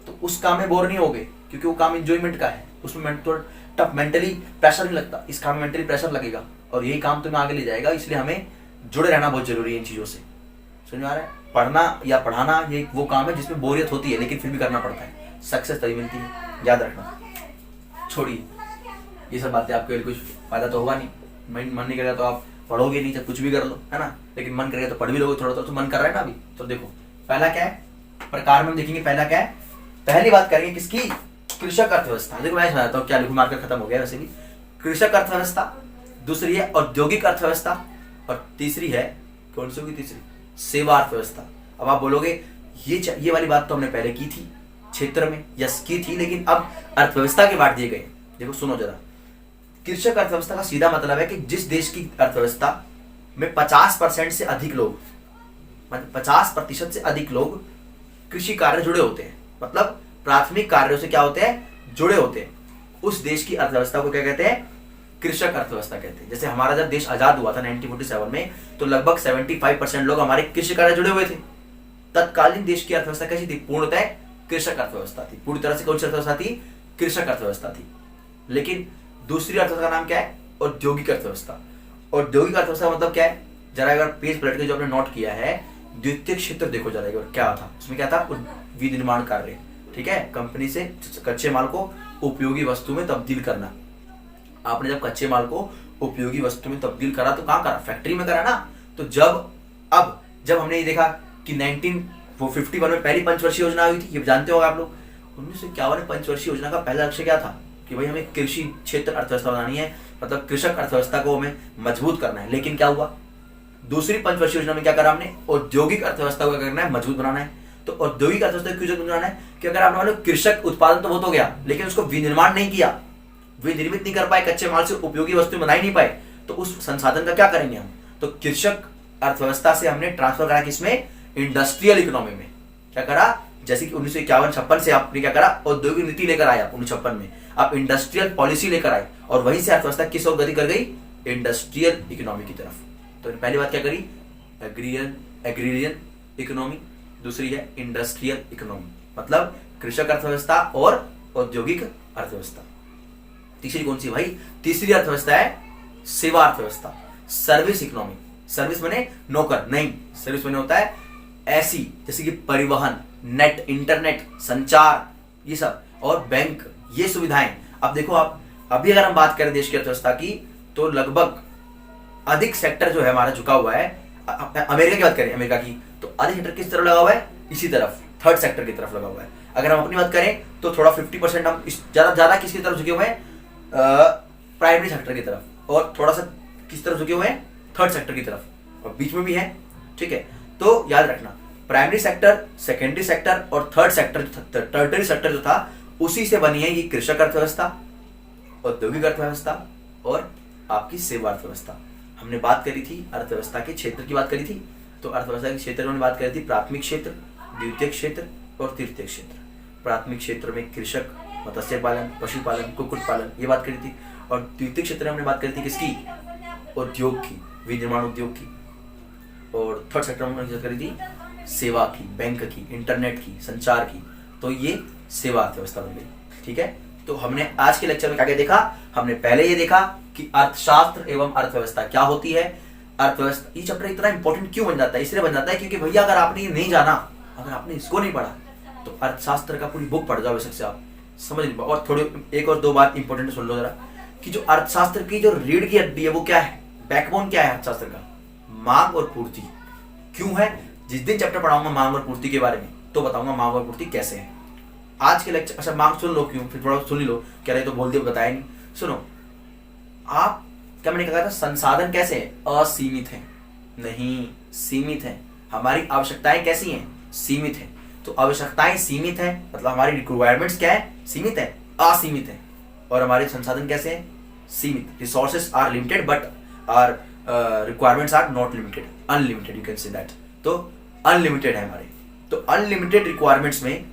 तो उस काम में बोर नहीं होगे, क्योंकि वो काम एंजॉयमेंट का है, उसमें थोड़ा टफ मेंटली प्रेशर नहीं लगता। इस काम में मेंटली प्रेशर लगेगा, और यही काम तुम्हें आगे ले जाएगा। इसलिए हमें जुड़े रहना बहुत जरूरी है इन चीजों से। समझ में आ रहा है। पढ़ना या पढ़ाना ये वो काम है जिसमें बोरियत होती है, लेकिन फिर भी करना पड़ता है, सक्सेस तभी मिलती है, याद रखना। छोड़िए ये सब बातें, आपके लिए कुछ फायदा तो होगा नहीं। मन नहीं करेगा तो आप पढ़ोगे नहीं, चाहे कुछ भी कर लो, है ना। लेकिन मन करेगा तो पढ़ भी लोगे थोड़ा, तो मन कर रहा है ना अभी। तो देखो पहला क्या है, प्रकार में हम देखेंगे। पहला क्या है, पहली बात करेंगे किसकी, कृषक अर्थव्यवस्था। देखो मैं समझाता हूँ, क्या लिखूं, मार्कर खत्म हो गया वैसे भी। कृषक अर्थव्यवस्था, दूसरी है औद्योगिक अर्थव्यवस्था, और तीसरी है, कौन सी होगी तीसरी, सेवा अर्थव्यवस्था। अब आप बोलोगे ये वाली बात तो हमने पहले की थी क्षेत्र में, यस की थी, लेकिन अब अर्थव्यवस्था के बांट दिए गए। देखो सुनो जरा, कृषक अर्थव्यवस्था का सीधा मतलब है कि जिस देश की अर्थव्यवस्था में 50% से अधिक लोग, मतलब 50% से अधिक लोग कृषि कार्य जुड़े होते हैं, मतलब प्राथमिक कार्यों से क्या होते हैं, जुड़े होते हैं, उस देश की अर्थव्यवस्था को क्या कहते हैं, कृषक अर्थव्यवस्था कहते हैं। जैसे हमारा जब देश आजाद हुआ था 1947 में, तो लगभग 75% लोग हमारे कृषि कार्य जुड़े हुए थे। तत्कालीन देश की अर्थव्यवस्था कैसी थी, पूर्णतः कृषक अर्थव्यवस्था थी। पूरी तरह से कौन सी अर्थव्यवस्था थी, कृषक अर्थव्यवस्था थी। लेकिन दूसरी अर्थव्यवस्था का नाम क्या है, औद्योगिक अर्थव्यवस्था। औद्योगिक अर्थव्यवस्था मतलब क्या है, जरा अगर पेज पलट के जो आपने नोट किया है, द्वितीय क्षेत्र देखो जरा एक बार, क्या था उसमें, क्या था, विनिर्माण कार्य। ठीक है, कंपनी से कच्चे माल को उपयोगी वस्तु में तब्दील करना। आपने जब कच्चे माल को उपयोगी वस्तु में तब्दील करा तो कहाँ करा, फैक्ट्री में करा ना। तो जब हमने ये देखा कि 1951 में पहली पंचवर्षीय योजना हुई थी, ये जानते हो आप लोग, 1951 पंचवर्षीय योजना का पहला लक्ष्य क्या था कि भाई हमें कृषि क्षेत्र अर्थव्यवस्था बनानी है, मतलब कृषक अर्थव्यवस्था को हमें मजबूत करना है। लेकिन क्या हुआ, दूसरी पंचवर्षीय योजना में क्या करा हमने, औद्योगिक अर्थव्यवस्था को करना है, मजबूत बनाना है। तो औद्योगिक अर्थव्यवस्था क्यों मजबूत बनाना है कि अगर आपने मानो कृषक उत्पादन तो बहुत हो गया लेकिन उसको विनिर्माण नहीं किया, विनिर्मित नहीं कर पाए, कच्चे माल से उपयोगी वस्तु बनाई नहीं पाए, तो उस संसाधन का क्या करेंगे हम। तो कृषक अर्थव्यवस्था से हमने ट्रांसफर करा किसमें, इंडस्ट्रियल इकोनॉमी में। क्या करा, जैसे कि 1951-56 से आपने क्या करा, औद्योगिक नीति लेकर आया 1956 में, आप इंडस्ट्रियल पॉलिसी लेकर आए और वहीं से अर्थव्यवस्था किस ओर गति कर गई, इंडस्ट्रियल इकोनॉमी की तरफ। तो पहली बात क्या करी, एग्रीरियन इकोनॉमी, दूसरी है इंडस्ट्रियल इकोनॉमी, मतलब कृषक अर्थव्यवस्था और औद्योगिक अर्थव्यवस्था। तीसरी कौन सी भाई, तीसरी अर्थव्यवस्था है सेवा अर्थव्यवस्था, सर्विस इकोनॉमी। सर्विस माने नौकर नहीं, सर्विस माने होता है ऐसी जैसे कि परिवहन, नेट, इंटरनेट, संचार, ये सब, और बैंक, ये सुविधाएं। अब देखो आप, अभी अगर हम बात करें देश की अर्थव्यवस्था की तो लगभग अधिक सेक्टर जो है हमारा झुका हुआ है, अमेरिका की बात करें, अमेरिका की, तो अधिक सेक्टर किस तरफ लगा हुआ है, इसी तरफ, थर्ड सेक्टर की तरफ लगा हुआ है। अगर हम अपनी बात करें तो थोड़ा 50% हम ज्यादा किसकी तरफ झुके हुए हैं, प्राइमरी सेक्टर की तरफ, और थोड़ा सा किस तरफ झुके हुए हैं, थर्ड सेक्टर की तरफ, और बीच में भी है। ठीक है, तो याद रखना, प्राइमरी सेक्टर, सेकेंडरी सेक्टर और थर्ड सेक्टर, टर्टरी सेक्टर जो था, उसी से बनी है ये कृषक अर्थव्यवस्था, औद्योगिक अर्थव्यवस्था और आपकी सेवा अर्थव्यवस्था। हमने बात करी थी अर्थव्यवस्था के क्षेत्र की बात करी थी, तो अर्थव्यवस्था के क्षेत्र में बात करी थी प्राथमिक क्षेत्र, द्वितीयक क्षेत्र और तृतीयक क्षेत्र। प्राथमिक क्षेत्र में कृषक, मत्स्य पालन, पशुपालन, कुक्कुट पालन, ये बात करी थी। और द्वितीयक क्षेत्र में हमने बात करी थी किसकी, उद्योग की, विनिर्माण उद्योग की। और थर्ड सेक्टर में हमने करी थी सेवा की, बैंक की, इंटरनेट की, संचार की। तो ये सेवा अर्थव्यवस्था बन गई। ठीक है, तो हमने आज के लेक्चर में क्या क्या देखा, हमने पहले ये देखा कि अर्थशास्त्र एवं अर्थव्यवस्था क्या होती है। अर्थव्यवस्था, ये चैप्टर इतना इंपॉर्टेंट क्यों बन जाता है, इसलिए बन जाता है क्योंकि भैया अगर आपने ये नहीं जाना, अगर आपने इसको नहीं पढ़ा तो अर्थशास्त्र का पूरी बुक पढ़ जाओ बेशक से आप समझ नहीं पाओ। और थोड़ी एक और दो बात इंपॉर्टेंट सुन लो जरा, कि जो अर्थशास्त्र की जो रीढ़ की हड्डी है वो क्या है, बैकबोन क्या है अर्थशास्त्र का, मांग और पूर्ति। क्यों है, जिस दिन चैप्टर पढ़ाऊंगा मांग और पूर्ति के बारे में तो बताऊंगा मांग और पूर्ति कैसे है। आज के लेक्चर, अच्छा मांग सुन लो, क्यों, फिर थोड़ा सुन ही लो, कह रहे तो बोल दिया बताया नहीं। सुनो आप, क्या मैंने कहा था, संसाधन कैसे है, असीमित है, नहीं सीमित है। हमारी आवश्यकताएं कैसी हैं, सीमित है। तो आवश्यकताएं सीमित है मतलब हमारी रिक्वायरमेंट्स क्या है, सीमित है, असीमित है। और हमारे संसाधन कैसे हैं, सीमित। Resources are limited but are requirements are not limited, unlimited, you can say that. तो अनलिमिटेड है हमारे। तो अनलिमिटेड रिक्वायरमेंट्स में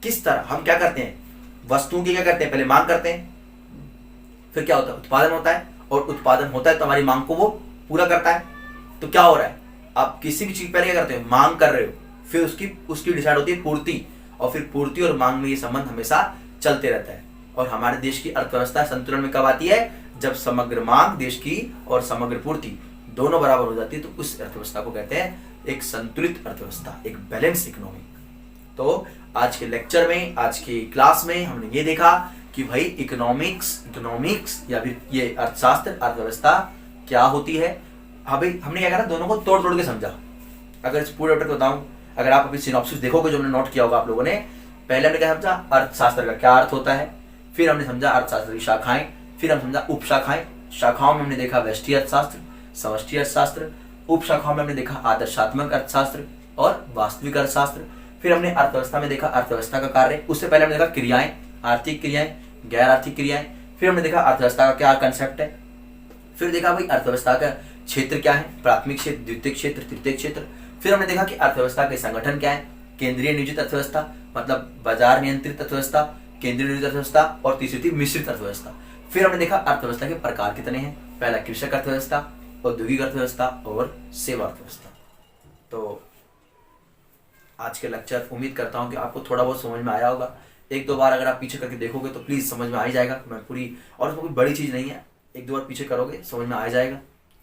किस तरह हम क्या करते हैं, वस्तुओं की क्या करते हैं, पहले मांग करते हैं, फिर क्या होता है, उत्पादन होता है, और उत्पादन होता है तो हमारी मांग को वो पूरा करता है। तो क्या हो रहा है, आप किसी भी चीज पहले क्या करते हो, मांग कर रहे हो, फिर उसकी डिसाइड होती है पूर्ति, और फिर पूर्ति और मांग में ये संबंध हमेशा चलते रहता है। और हमारे देश की अर्थव्यवस्था संतुलन में कब आती है, जब समग्र मांग देश की और समग्र पूर्ति दोनों बराबर हो जाती है, तो उस अर्थव्यवस्था को कहते हैं एक संतुलित अर्थव्यवस्था, एक बैलेंस इकोनॉमी। तो आज के लेक्चर में, आज की क्लास में हमने ये देखा कि भाई इकोनॉमिक्स या फिर ये अर्थशास्त्र, अर्थव्यवस्था क्या होती है। अभी हमने क्या करा, दोनों को तोड़ तोड़ के समझा। अगर इस पूरे चैप्टर को बताऊं, अगर आप अभी सिनॉप्सिस देखोगे जो हमने नोट किया होगा आप लोगों ने, पहले हमने क्या समझा, अर्थशास्त्र का क्या अर्थ होता है, फिर हमने समझा अर्थशास्त्र की शाखाएं, फिर हम समझा उपशाखाएं। शाखाओं में हमने देखा व्यष्टि अर्थशास्त्र, समष्टि अर्थशास्त्र, उपशाखाओं में हमने देखा आदर्शात्मक अर्थशास्त्र और वास्तविक अर्थशास्त्र। फिर हमने अर्थव्यवस्था में देखा अर्थव्यवस्था का कार्य, उससे पहले हमने देखा क्रियाएं, आर्थिक क्रियाएं, गैर आर्थिक क्रियाएं। फिर हमने देखा अर्थव्यवस्था का क्या कंसेप्ट है, फिर देखा भाई अर्थव्यवस्था का क्षेत्र क्या है, प्राथमिक क्षेत्र, द्वितीयक क्षेत्र, तृतीयक क्षेत्र। फिर हमने देखा कि अर्थव्यवस्था के संगठन क्या है, केंद्रीय नियोजित अर्थव्यवस्था मतलब बाजार नियंत्रित अर्थव्यवस्था, केंद्रीय नियोजित अर्थव्यवस्था, और तीसरी थी मिश्रित अर्थव्यवस्था। फिर हमने देखा अर्थव्यवस्था के प्रकार कितने हैं, पहला कृषक अर्थव्यवस्था, औद्योगिक अर्थव्यवस्था और सेवा अर्थव्यवस्था। तो आज के लेक्चर उम्मीद करता हूं कि आपको थोड़ा बहुत समझ में आया होगा। एक दो बार अगर आप पीछे करके देखोगे तो प्लीज समझ में आ ही जाएगा। मैं पूरी, और उसमें कोई बड़ी चीज नहीं है, एक दो बार पीछे करोगे समझ में आ जाएगा।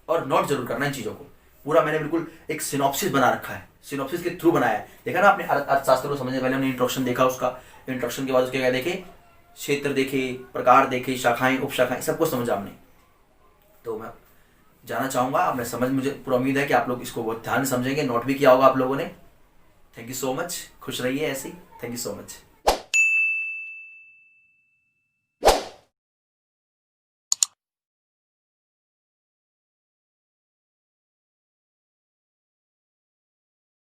और नोट जरूर करना इन चीजों को, पूरा मैंने बिल्कुल एक सिनॉप्सिस बना रखा है, सिनॉप्सिस के थ्रू बनाया है। देखा ना आपने अर्थशास्त्र को समझने पहले हमने इंट्रोडक्शन देखा, उसका इंट्रोडक्शन के बाद उसके क्या देखे, क्षेत्र देखे, प्रकार देखे, शाखाएं, उपशाखाएं, सबको समझा हमने। तो मैं जाना चाहूंगा, अब मैं समझ, मुझे पूरा उम्मीद है कि आप लोग इसको बहुत ध्यान से समझेंगे, नोट भी किया होगा आप लोगों ने। थैंक यू सो मच, खुश रहिए ऐसे ही, थैंक यू सो मच।